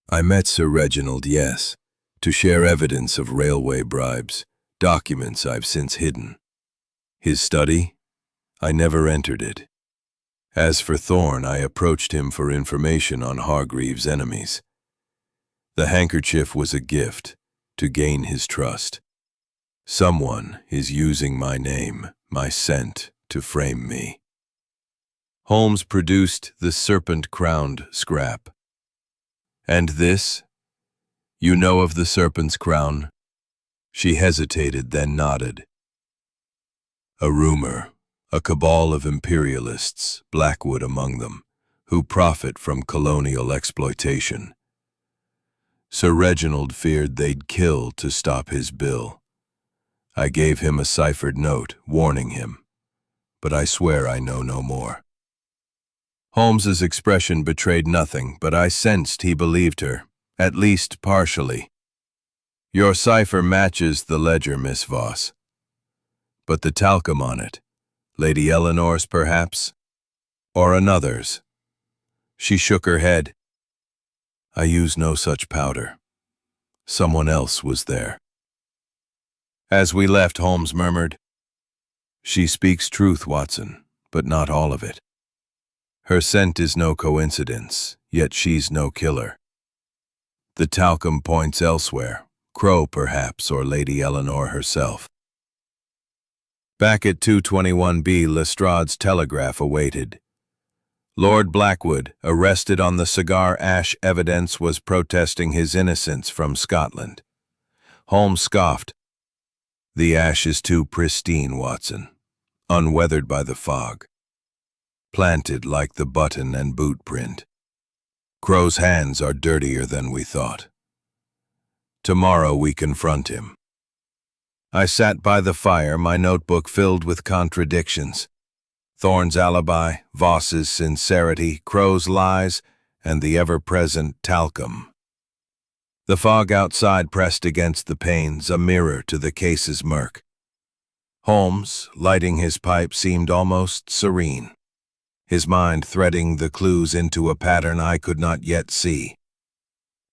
"I met Sir Reginald, yes, to share evidence of railway bribes, documents I've since hidden. His study? I never entered it. As for Thorne, I approached him for information on Hargreave's enemies. The handkerchief was a gift, to gain his trust. Someone is using my name, my scent, to frame me." Holmes produced the serpent-crowned scrap. "And this? You know of the serpent's crown?" She hesitated, then nodded. "A rumor, a cabal of imperialists, Blackwood among them, who profit from colonial exploitation. Sir Reginald feared they'd kill to stop his bill. I gave him a ciphered note, warning him. But I swear I know no more." Holmes's expression betrayed nothing, but I sensed he believed her, at least partially. "Your cipher matches the ledger, Miss Voss. But the talcum on it, Lady Eleanor's perhaps? Or another's?" She shook her head. "I use no such powder. Someone else was there." As we left, Holmes murmured, "She speaks truth, Watson, but not all of it. Her scent is no coincidence, yet she's no killer. The talcum points elsewhere, Crow perhaps, or Lady Eleanor herself." Back at 221B, Lestrade's telegraph awaited. Lord Blackwood, arrested on the cigar ash evidence, was protesting his innocence from Scotland. Holmes scoffed. "The ash is too pristine, Watson, unweathered by the fog. Planted like the button and boot print. Crow's hands are dirtier than we thought. Tomorrow we confront him." I sat by the fire, my notebook filled with contradictions. Thorne's alibi, Voss's sincerity, Crow's lies, and the ever-present talcum. The fog outside pressed against the panes, a mirror to the case's murk. Holmes, lighting his pipe, seemed almost serene, his mind threading the clues into a pattern I could not yet see.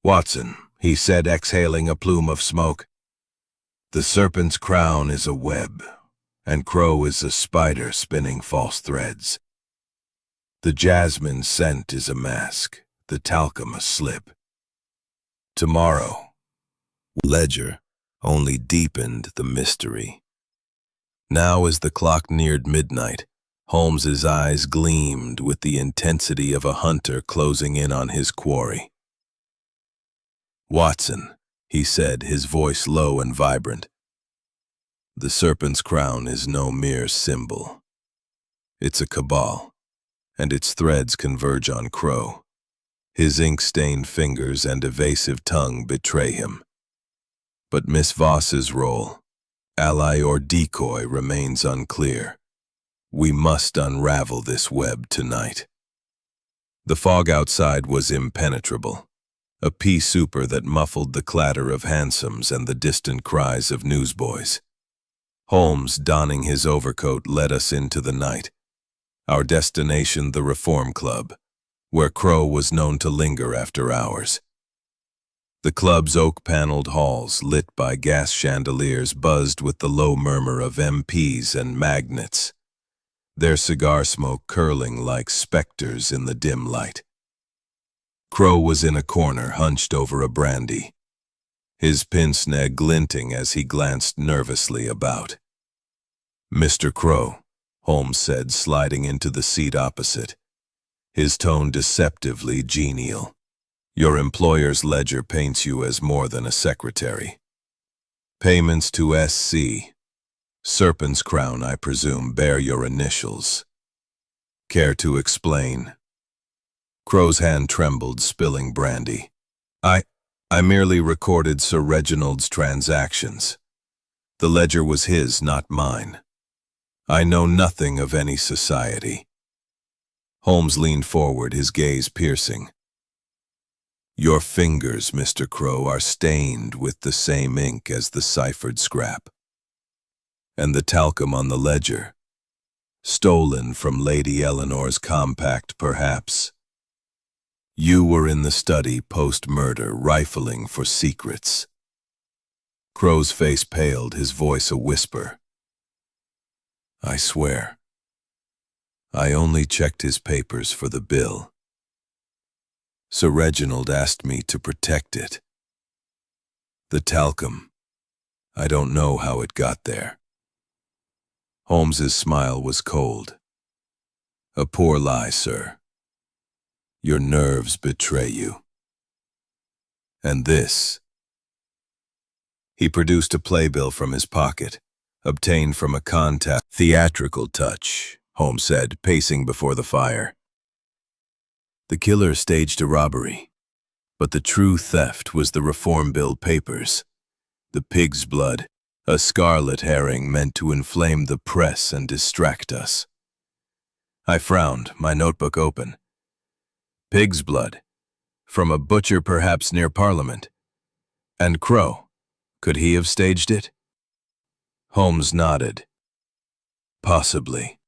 "Watson," he said, exhaling a plume of smoke, "the serpent's crown is a web, and Crow is a spider spinning false threads. The jasmine scent is a mask, the talcum a slip. Tomorrow, ledger only deepened the mystery." Now, as the clock neared midnight, Holmes's eyes gleamed with the intensity of a hunter closing in on his quarry. "Watson," he said, his voice low and vibrant, "the serpent's crown is no mere symbol. It's a cabal, and its threads converge on Crow. His ink-stained fingers and evasive tongue betray him. But Miss Voss's role, ally or decoy, remains unclear. We must unravel this web tonight." The fog outside was impenetrable, a pea souper that muffled the clatter of hansoms and the distant cries of newsboys. Holmes, donning his overcoat, led us into the night. Our destination, the Reform Club, where Crow was known to linger after hours. The club's oak-paneled halls, lit by gas chandeliers, buzzed with the low murmur of MPs and magnates, their cigar smoke curling like specters in the dim light. Crow was in a corner, hunched over a brandy, his pince-nez glinting as he glanced nervously about. "Mr. Crow," Holmes said, sliding into the seat opposite, his tone deceptively genial. "Your employer's ledger paints you as more than a secretary. Payments to SC, Serpent's Crown, I presume, bear your initials. Care to explain?" Crow's hand trembled, spilling brandy. I merely recorded Sir Reginald's transactions. The ledger was his, not mine. I know nothing of any society." Holmes leaned forward, his gaze piercing. "Your fingers, Mr. Crow, are stained with the same ink as the ciphered scrap. And the talcum on the ledger, stolen from Lady Eleanor's compact, perhaps. You were in the study post-murder, rifling for secrets." Crow's face paled, his voice a whisper. "I swear, I only checked his papers for the bill. Sir Reginald asked me to protect it. The talcum, I don't know how it got there." Holmes's smile was cold. "A poor lie, sir. Your nerves betray you. And this." He produced a playbill from his pocket, obtained from a contact. "Theatrical touch," Holmes said, pacing before the fire. "The killer staged a robbery, but the true theft was the Reform Bill papers. The pig's blood, a scarlet herring meant to inflame the press and distract us." I frowned, my notebook open. Pig's blood, from a butcher perhaps near Parliament. And Crow, could he have staged it? Holmes nodded. "Possibly,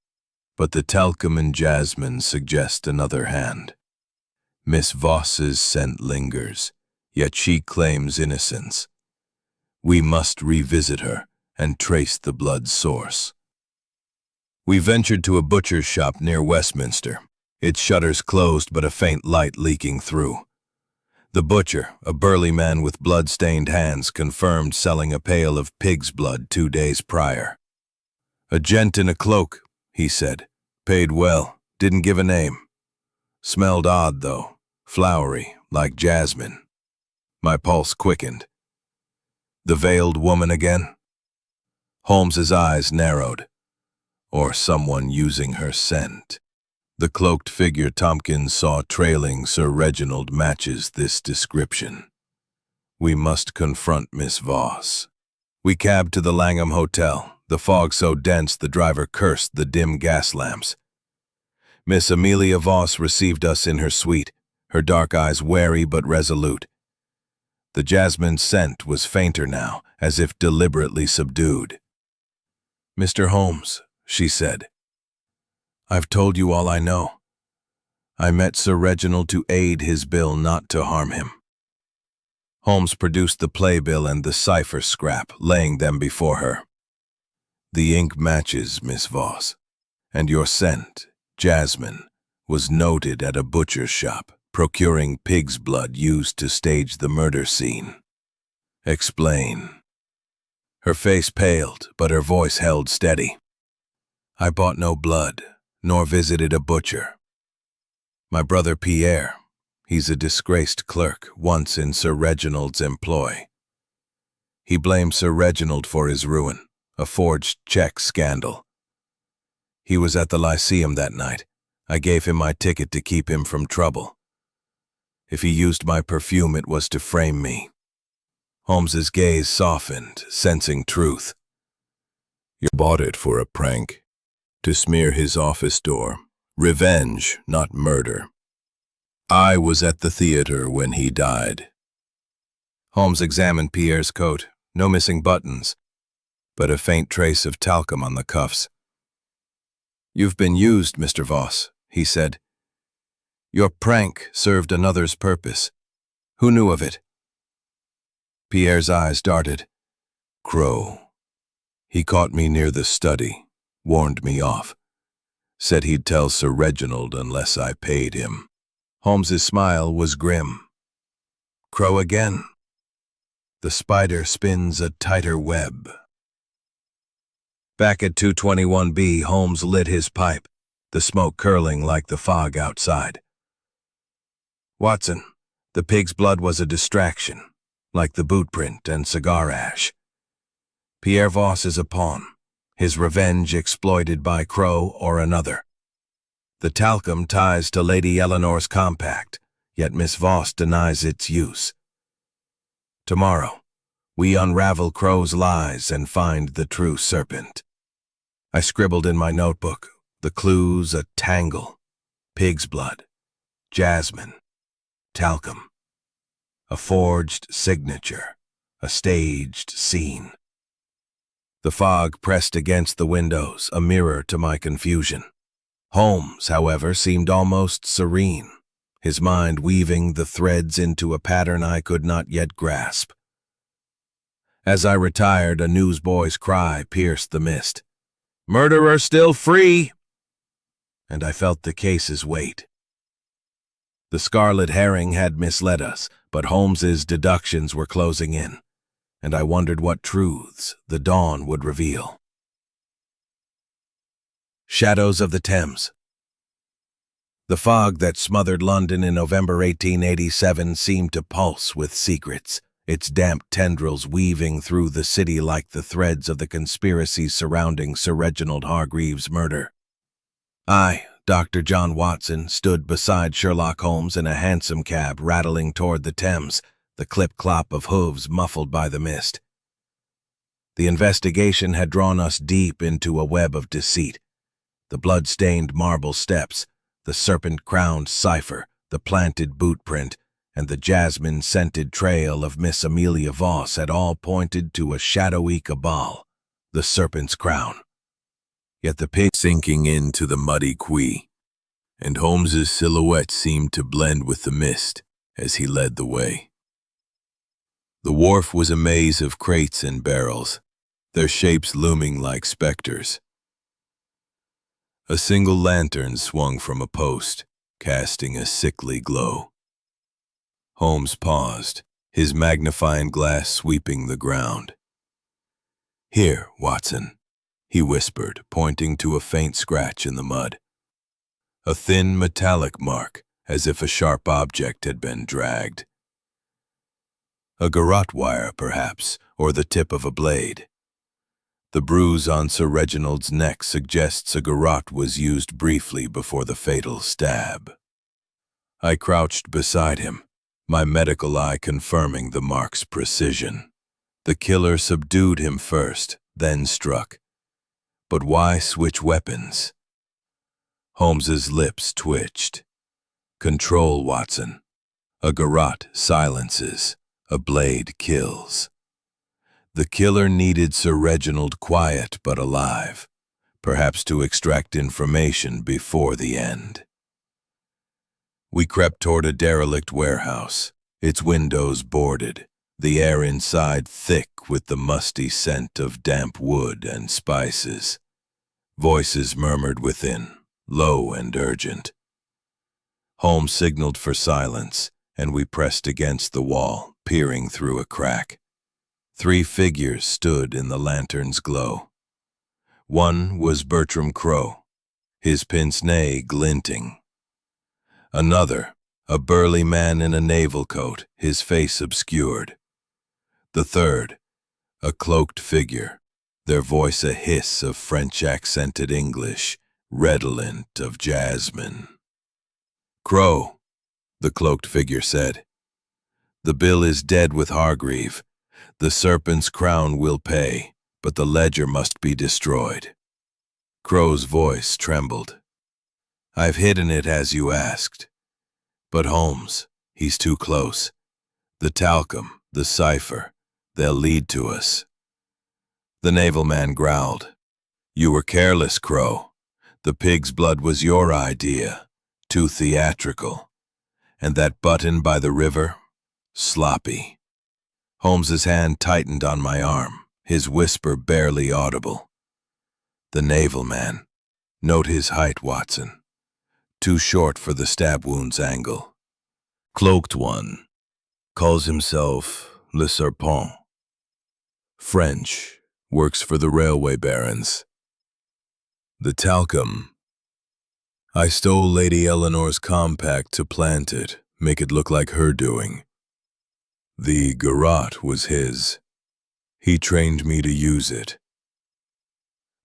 but the talcum and jasmine suggest another hand. Miss Voss's scent lingers, yet she claims innocence. We must revisit her and trace the blood's source." We ventured to a butcher's shop near Westminster, its shutters closed but a faint light leaking through. The butcher, a burly man with blood-stained hands, confirmed selling a pail of pig's blood 2 days prior. "A gent in a cloak," he said. "Paid well, didn't give a name. Smelled odd, though, flowery, like jasmine." My pulse quickened. "The veiled woman again?" Holmes's eyes narrowed. "Or someone using her scent." The cloaked figure Tompkins saw trailing Sir Reginald matches this description. "We must confront Miss Voss." We cabbed to the Langham Hotel, the fog so dense the driver cursed the dim gas lamps. Miss Amelia Voss received us in her suite, her dark eyes wary but resolute. The jasmine scent was fainter now, as if deliberately subdued. "Mr. Holmes," she said, "I've told you all I know. I met Sir Reginald to aid his bill, not to harm him." Holmes produced the playbill and the cipher scrap, laying them before her. "The ink matches, Miss Voss, and your scent, jasmine, was noted at a butcher's shop, procuring pig's blood used to stage the murder scene. Explain." Her face paled, but her voice held steady. "I bought no blood, nor visited a butcher. My brother Pierre, he's a disgraced clerk, once in Sir Reginald's employ. He blamed Sir Reginald for his ruin, a forged check scandal. He was at the Lyceum that night. I gave him my ticket to keep him from trouble. If he used my perfume, it was to frame me." Holmes's gaze softened, sensing truth. "You bought it for a prank, to smear his office door. Revenge, not murder. I was at the theater when he died. Holmes examined Pierre's coat. No missing buttons, but a faint trace of talcum on the cuffs. "You've been used, Mr. Voss," he said. "Your prank served another's purpose. Who knew of it?" Pierre's eyes darted. "Crow. He caught me near the study, warned me off. Said he'd tell Sir Reginald unless I paid him." Holmes's smile was grim. "Crow again. The spider spins a tighter web." Back at 221B, Holmes lit his pipe, the smoke curling like the fog outside. "Watson, the pig's blood was a distraction, like the boot print and cigar ash. Pierre Voss is a pawn, his revenge exploited by Crow or another. The talcum ties to Lady Eleanor's compact, yet Miss Voss denies its use. Tomorrow, we unravel Crow's lies and find the true serpent." I scribbled in my notebook, the clues a tangle: pig's blood, jasmine, talcum, a forged signature, a staged scene. The fog pressed against the windows, a mirror to my confusion. Holmes, however, seemed almost serene, his mind weaving the threads into a pattern I could not yet grasp. As I retired, a newsboy's cry pierced the mist. "Murderer still free!" And I felt the case's weight. The scarlet herring had misled us, but Holmes's deductions were closing in, and I wondered what truths the dawn would reveal. Shadows of the Thames. The fog that smothered London in November 1887 seemed to pulse with secrets, its damp tendrils weaving through the city like the threads of the conspiracy surrounding Sir Reginald Hargreaves' murder. I, Dr. John Watson, stood beside Sherlock Holmes in a hansom cab rattling toward the Thames, the clip-clop of hooves muffled by the mist. The investigation had drawn us deep into a web of deceit. The blood-stained marble steps, the serpent-crowned cipher, the planted boot print, and the jasmine-scented trail of Miss Amelia Voss had all pointed to a shadowy cabal, the serpent's crown. Yet the pig sinking into the muddy quay, and Holmes's silhouette seemed to blend with the mist as he led the way. The wharf was a maze of crates and barrels, their shapes looming like specters. A single lantern swung from a post, casting a sickly glow. Holmes paused, his magnifying glass sweeping the ground. "Here, Watson," he whispered, pointing to a faint scratch in the mud. A thin metallic mark, as if a sharp object had been dragged. A garrote wire, perhaps, or the tip of a blade. The bruise on Sir Reginald's neck suggests a garrote was used briefly before the fatal stab. I crouched beside him, my medical eye confirming the mark's precision. The killer subdued him first, then struck. But why switch weapons? Holmes's lips twitched. "Control, Watson. A garrote silences, a blade kills." The killer needed Sir Reginald quiet but alive, perhaps to extract information before the end. We crept toward a derelict warehouse, its windows boarded, the air inside thick with the musty scent of damp wood and spices. Voices murmured within, low and urgent. Holmes signaled for silence, and we pressed against the wall, peering through a crack. 3 figures stood in the lantern's glow. One was Bertram Crow, his pince-nez glinting. Another, a burly man in a naval coat, his face obscured. The third, a cloaked figure, their voice a hiss of French-accented English, redolent of jasmine. "Crow," the cloaked figure said. "The bill is dead with Hargreave. The serpent's crown will pay, but the ledger must be destroyed." Crow's voice trembled. "I've hidden it as you asked. But Holmes, he's too close. The talcum, the cipher, they'll lead to us. The naval man growled. You were careless, Crow. The pig's blood was your idea. Too theatrical. And that button by the river? Sloppy. Holmes's hand tightened on my arm, his whisper barely audible. The naval man. Note his height, Watson. Too short for the stab wound's angle. Cloaked one. Calls himself Le Serpent. French. Works for the railway barons. The talcum. I stole Lady Eleanor's compact to plant it, make it look like her doing. The garrote was his. He trained me to use it.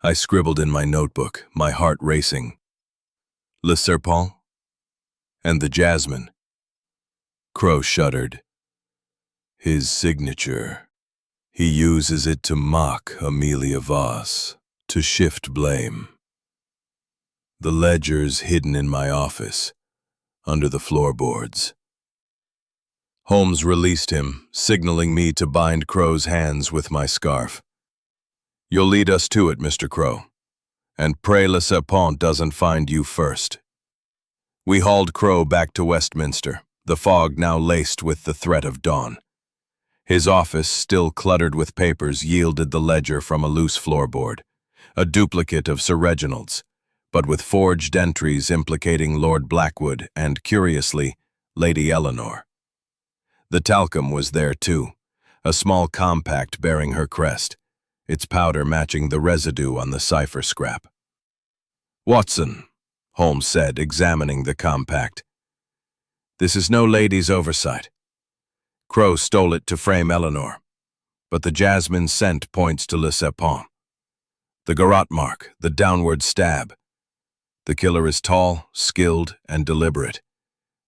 I scribbled in my notebook, my heart racing. Le Serpent? And the jasmine. Crow shuddered. His signature. He uses it to mock Amelia Voss, to shift blame. The ledger's hidden in my office, under the floorboards. Holmes released him, signaling me to bind Crow's hands with my scarf. You'll lead us to it, Mr. Crow, and pray Le Serpent doesn't find you first. We hauled Crow back to Westminster, the fog now laced with the threat of dawn. His office, still cluttered with papers, yielded the ledger from a loose floorboard, a duplicate of Sir Reginald's, but with forged entries implicating Lord Blackwood and, curiously, Lady Eleanor. The talcum was there too, a small compact bearing her crest, its powder matching the residue on the cipher scrap. Watson, Holmes said, examining the compact. This is no lady's oversight. Crow stole it to frame Eleanor, but the jasmine scent points to Le Serpent. The garrote mark, the downward stab. The killer is tall, skilled, and deliberate.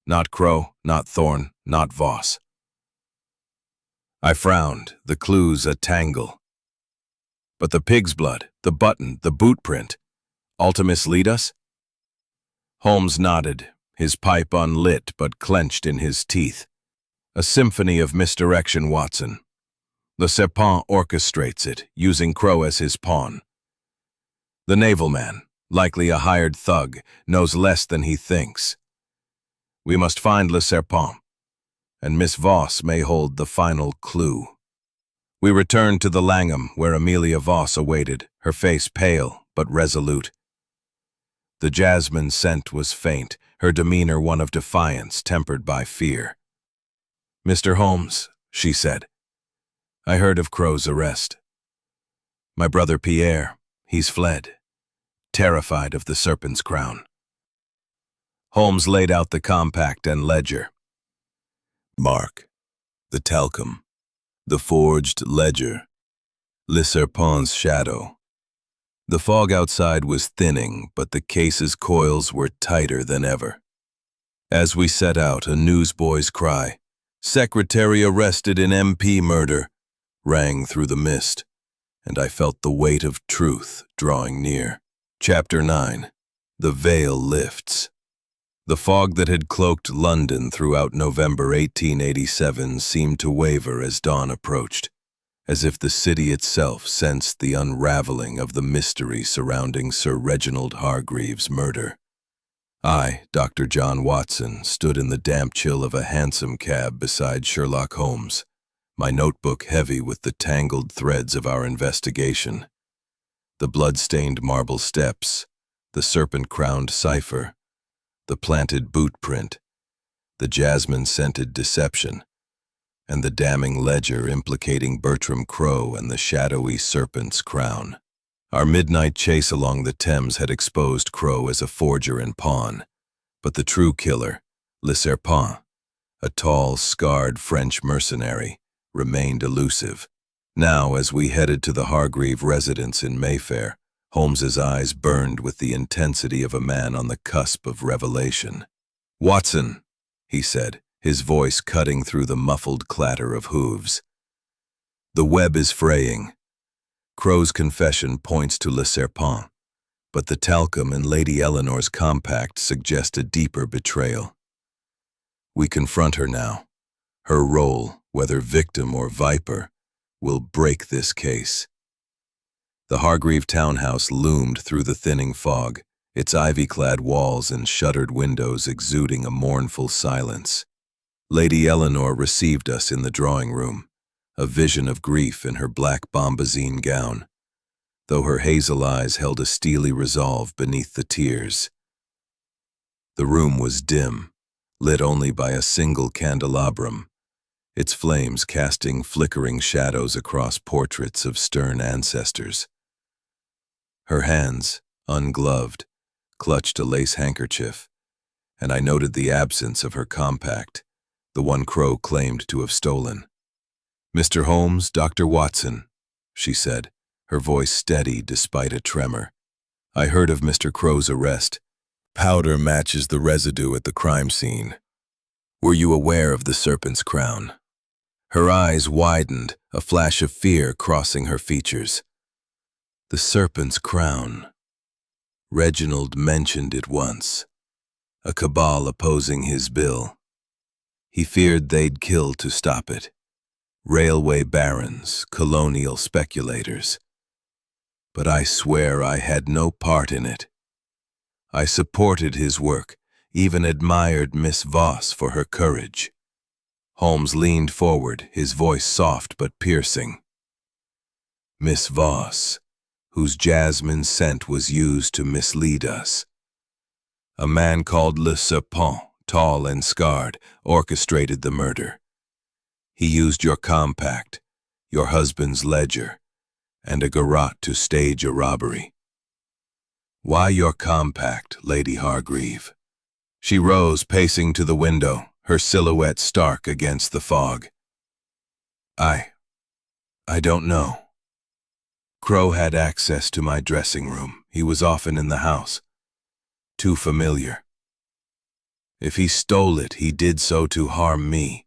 Not Crow, not Thorne, not Voss. I frowned, the clues a tangle. But the pig's blood, the button, the boot print, all to mislead us? Holmes nodded, his pipe unlit but clenched in his teeth. A symphony of misdirection, Watson. Le Serpent orchestrates it, using Crow as his pawn. The naval man, likely a hired thug, knows less than he thinks. We must find Le Serpent, and Miss Voss may hold the final clue. We returned to the Langham, where Amelia Voss awaited, her face pale but resolute. The jasmine scent was faint, her demeanor one of defiance tempered by fear. Mr. Holmes, she said, I heard of Crow's arrest. My brother Pierre, he's fled, terrified of the serpent's crown. Holmes laid out the compact and ledger. Mark, the talcum, the forged ledger, Le Serpent's shadow. The fog outside was thinning, but the case's coils were tighter than ever. As we set out, a newsboy's cry, "Secretary arrested in MP murder," rang through the mist, and I felt the weight of truth drawing near. Chapter 9. The Veil Lifts. The fog that had cloaked London throughout November 1887 seemed to waver as dawn approached, as if the city itself sensed the unraveling of the mystery surrounding Sir Reginald Hargreaves' murder. I, Dr. John Watson, stood in the damp chill of a hansom cab beside Sherlock Holmes, my notebook heavy with the tangled threads of our investigation. The blood-stained marble steps, the serpent-crowned cipher, the planted boot print, the jasmine-scented deception, and the damning ledger implicating Bertram Crow and the shadowy serpent's crown. Our midnight chase along the Thames had exposed Crow as a forger and pawn, but the true killer, Le Serpent, a tall, scarred French mercenary, remained elusive. Now, as we headed to the Hargreave residence in Mayfair, Holmes's eyes burned with the intensity of a man on the cusp of revelation. "Watson," he said, his voice cutting through the muffled clatter of hooves. "The web is fraying. Crow's confession points to Le Serpent, but the talcum and Lady Eleanor's compact suggest a deeper betrayal. We confront her now. Her role, whether victim or viper, will break this case. The Hargreave townhouse loomed through the thinning fog, its ivy-clad walls and shuttered windows exuding a mournful silence. Lady Eleanor received us in the drawing room, a vision of grief in her black bombazine gown, though her hazel eyes held a steely resolve beneath the tears. The room was dim, lit only by a single candelabrum, its flames casting flickering shadows across portraits of stern ancestors. Her hands, ungloved, clutched a lace handkerchief, and I noted the absence of her compact, the one Crow claimed to have stolen. "Mr. Holmes, Dr. Watson," she said, her voice steady despite a tremor. "I heard of Mr. Crow's arrest. Powder matches the residue at the crime scene. Were you aware of the serpent's crown?" Her eyes widened, a flash of fear crossing her features. The serpent's crown. Reginald mentioned it once. A cabal opposing his bill. He feared they'd kill to stop it. Railway barons, colonial speculators. But I swear I had no part in it. I supported his work, even admired Miss Voss for her courage. Holmes leaned forward, his voice soft but piercing. Miss Voss, whose jasmine scent was used to mislead us. A man called Le Serpent, tall and scarred, orchestrated the murder. He used your compact, your husband's ledger, and a garrote to stage a robbery. Why your compact, Lady Hargreave? She rose, pacing to the window, her silhouette stark against the fog. I don't know. Crow had access to my dressing room. He was often in the house. Too familiar. If he stole it, he did so to harm me.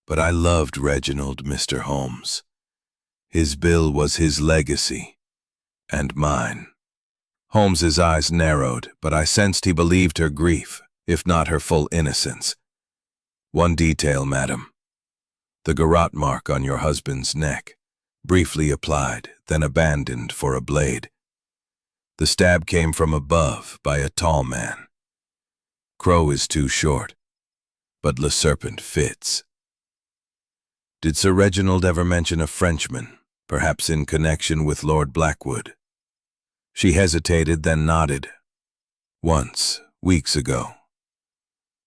But I loved Reginald, Mr. Holmes. His bill was his legacy, and mine. Holmes's eyes narrowed, but I sensed he believed her grief, if not her full innocence. One detail, madam. The garrote mark on your husband's neck, briefly applied, then abandoned for a blade. The stab came from above by a tall man. Crow is too short, but Le Serpent fits. Did Sir Reginald ever mention a Frenchman, perhaps in connection with Lord Blackwood? She hesitated, then nodded. Once, weeks ago.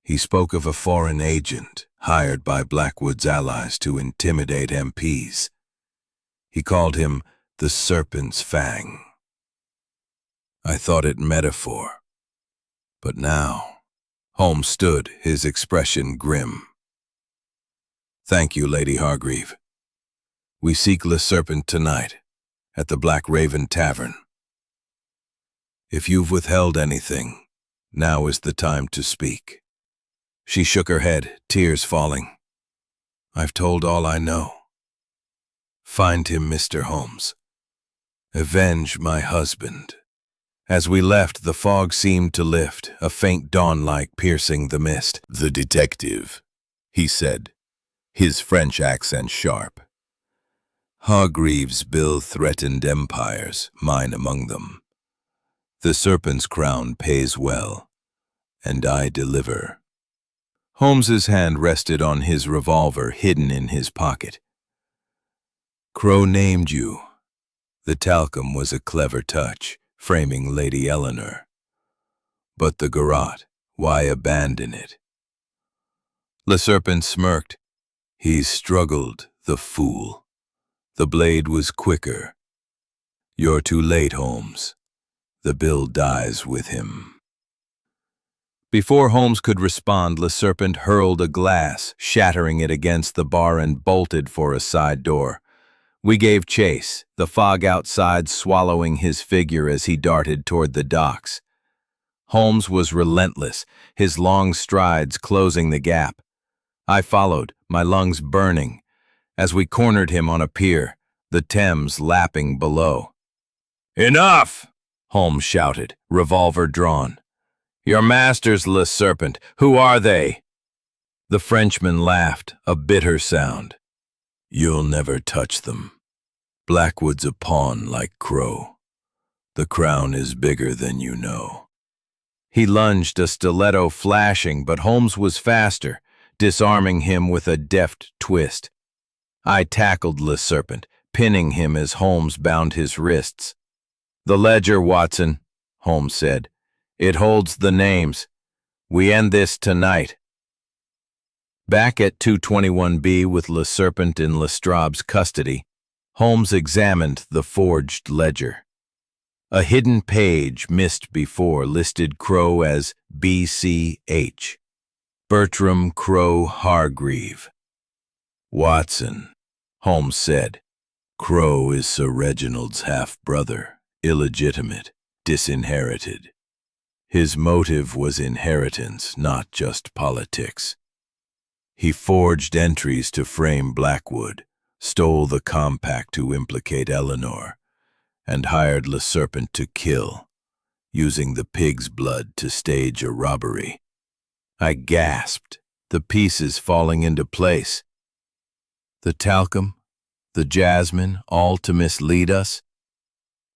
He spoke of a foreign agent hired by Blackwood's allies to intimidate MPs. He called him the Serpent's Fang. I thought it metaphor. But now, Holmes stood, his expression grim. Thank you, Lady Hargreave. We seek Le Serpent tonight, at the Black Raven Tavern. If you've withheld anything, now is the time to speak. She shook her head, tears falling. I've told all I know. Find him, Mr. Holmes. Avenge my husband. As we left, the fog seemed to lift, a faint dawn-like piercing the mist. The detective, he said, his French accent sharp. Hargreave's bill threatened empires, mine among them. The serpent's crown pays well, and I deliver. Holmes's hand rested on his revolver hidden in his pocket. Crow named you. The talcum was a clever touch, framing Lady Eleanor. But the garrote, why abandon it? Le Serpent smirked. He struggled, the fool. The blade was quicker. You're too late, Holmes. The bill dies with him. Before Holmes could respond, Le Serpent hurled a glass, shattering it against the bar and bolted for a side door. We gave chase, the fog outside swallowing his figure as he darted toward the docks. Holmes was relentless, his long strides closing the gap. I followed, my lungs burning, as we cornered him on a pier, the Thames lapping below. Enough! Holmes shouted, revolver drawn. Your masters, Le Serpent, who are they? The Frenchman laughed, a bitter sound. You'll never touch them. Blackwood's a pawn like Crow. The crown is bigger than you know. He lunged, a stiletto flashing, but Holmes was faster, disarming him with a deft twist. I tackled Le Serpent, pinning him as Holmes bound his wrists. The ledger, Watson, Holmes said. It holds the names. We end this tonight. Back at 221B with Le Serpent in Lestrade's custody, Holmes examined the forged ledger. A hidden page missed before listed Crow as BCH, Bertram Crow Hargreave. Watson, Holmes said, Crow is Sir Reginald's half-brother, illegitimate, disinherited. His motive was inheritance, not just politics. He forged entries to frame Blackwood, stole the compact to implicate Eleanor, and hired Le Serpent to kill, using the pig's blood to stage a robbery. I gasped, the pieces falling into place. The talcum, the jasmine, all to mislead us?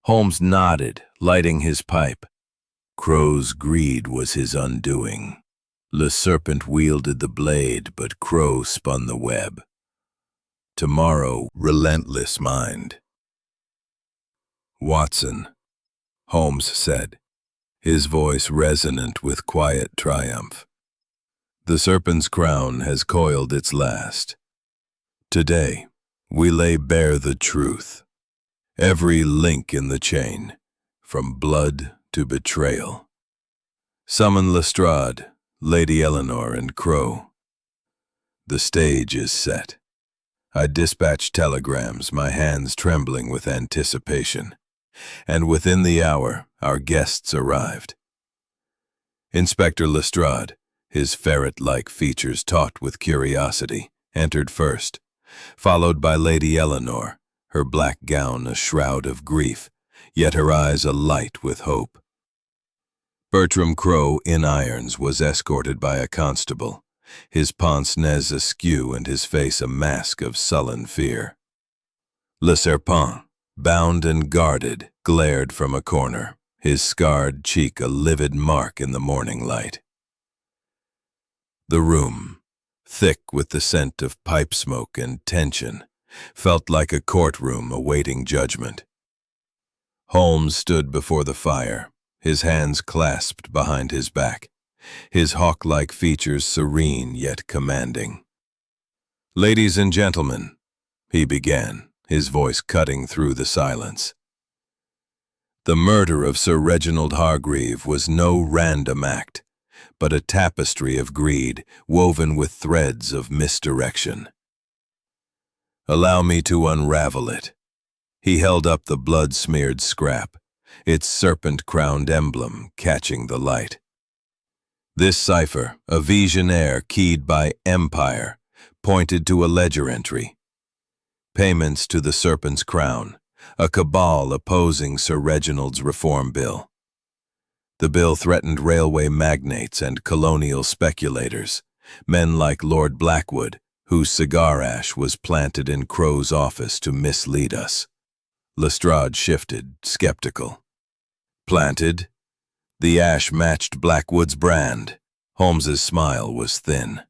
Holmes nodded, lighting his pipe. Crow's greed was his undoing. Le Serpent wielded the blade, but Crow spun the web. Tomorrow, relentless mind. Watson, Holmes said, his voice resonant with quiet triumph. The serpent's crown has coiled its last. Today, we lay bare the truth. Every link in the chain, from blood to betrayal. Summon Lestrade, Lady Eleanor, and Crow. The stage is set. I dispatched telegrams, my hands trembling with anticipation. And within the hour, our guests arrived. Inspector Lestrade, his ferret-like features taut with curiosity, entered first, followed by Lady Eleanor, her black gown a shroud of grief, yet her eyes alight with hope. Bertram Crow, in irons, was escorted by a constable, his pince-nez askew and his face a mask of sullen fear. Le Serpent, bound and guarded, glared from a corner, his scarred cheek a livid mark in the morning light. The room, thick with the scent of pipe smoke and tension, felt like a courtroom awaiting judgment. Holmes stood before the fire, his hands clasped behind his back, his hawk-like features serene yet commanding. Ladies and gentlemen, he began, his voice cutting through the silence. The murder of Sir Reginald Hargreave was no random act, but a tapestry of greed woven with threads of misdirection. Allow me to unravel it. He held up the blood-smeared scrap, its serpent-crowned emblem catching the light. This cipher, a visionaire keyed by Empire, pointed to a ledger entry. Payments to the Serpent's Crown, a cabal opposing Sir Reginald's reform bill. The bill threatened railway magnates and colonial speculators, men like Lord Blackwood, whose cigar ash was planted in Crow's office to mislead us. Lestrade shifted, skeptical. Planted? The ash matched Blackwood's brand. Holmes's smile was thin.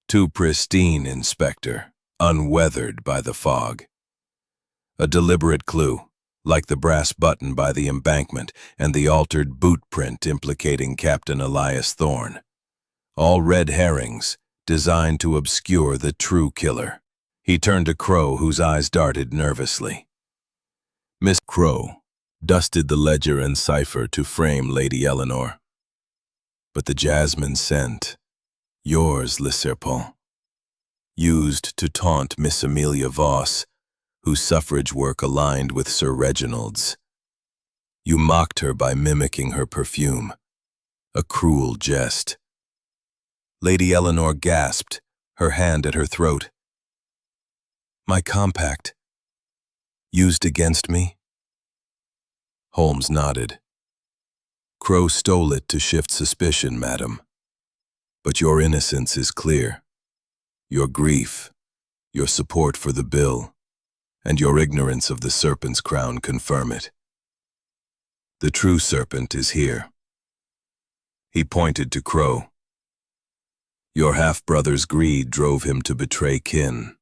Too pristine, Inspector, unweathered by the fog. A deliberate clue, like the brass button by the embankment and the altered boot print implicating Captain Elias Thorne. All red herrings, designed to obscure the true killer. He turned to Crow, whose eyes darted nervously. Miss Crow dusted the ledger and cipher to frame Lady Eleanor. But the jasmine scent, yours, Le Serpent, used to taunt Miss Amelia Voss, whose suffrage work aligned with Sir Reginald's. You mocked her by mimicking her perfume, a cruel jest. Lady Eleanor gasped, her hand at her throat. My compact, used against me? Holmes nodded. Crow stole it to shift suspicion, madam. But your innocence is clear. Your grief, your support for the bill, and your ignorance of the serpent's crown confirm it. The true serpent is here. He pointed to Crow. Your half-brother's greed drove him to betray kin,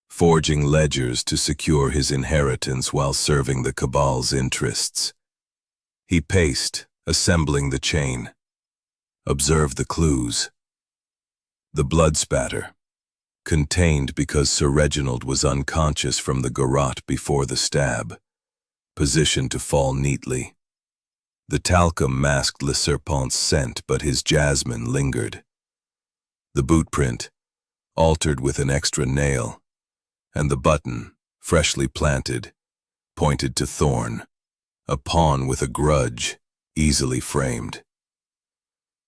forging ledgers to secure his inheritance while serving the cabal's interests. He paced, assembling the chain. Observe the clues. The blood spatter, contained because Sir Reginald was unconscious from the garrote before the stab, positioned to fall neatly. The talcum masked Le Serpent's scent, but his jasmine lingered. The boot print, altered with an extra nail, and the button, freshly planted, pointed to Thorn, a pawn with a grudge, easily framed.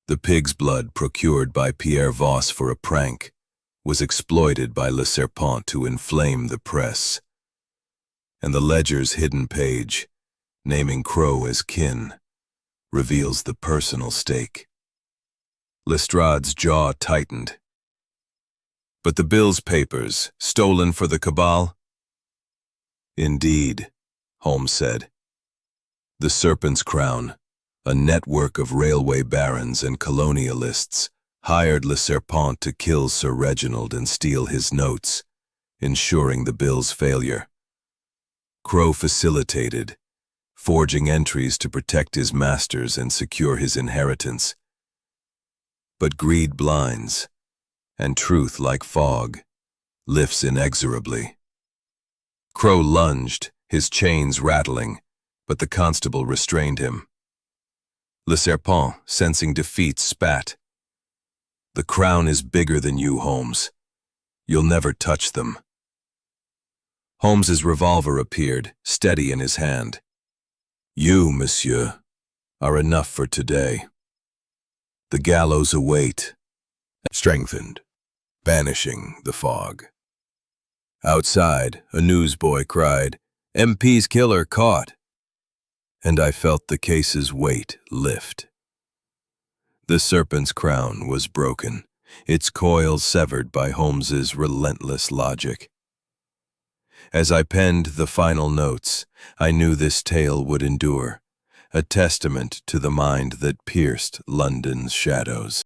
The pig's blood procured by Pierre Voss for a prank was exploited by Le Serpent to inflame the press. And the ledger's hidden page, naming Crow as kin, reveals the personal stake. Lestrade's jaw tightened. But the bill's papers, stolen for the cabal? Indeed, Holmes said. The serpent's crown, a network of railway barons and colonialists, hired Le Serpent to kill Sir Reginald and steal his notes, ensuring the bill's failure. Crow facilitated, forging entries to protect his masters and secure his inheritance. But greed blinds, and truth, like fog, lifts inexorably. Crow lunged, his chains rattling, but the constable restrained him. Le Serpent, sensing defeat, spat. The crown is bigger than you, Holmes. You'll never touch them. Holmes's revolver appeared, steady in his hand. You, monsieur, are enough for today. The gallows await, strengthened, banishing the fog. Outside, a newsboy cried, "MP's killer caught." And I felt the case's weight lift. The serpent's crown was broken, its coils severed by Holmes's relentless logic. As I penned the final notes, I knew this tale would endure, a testament to the mind that pierced London's shadows.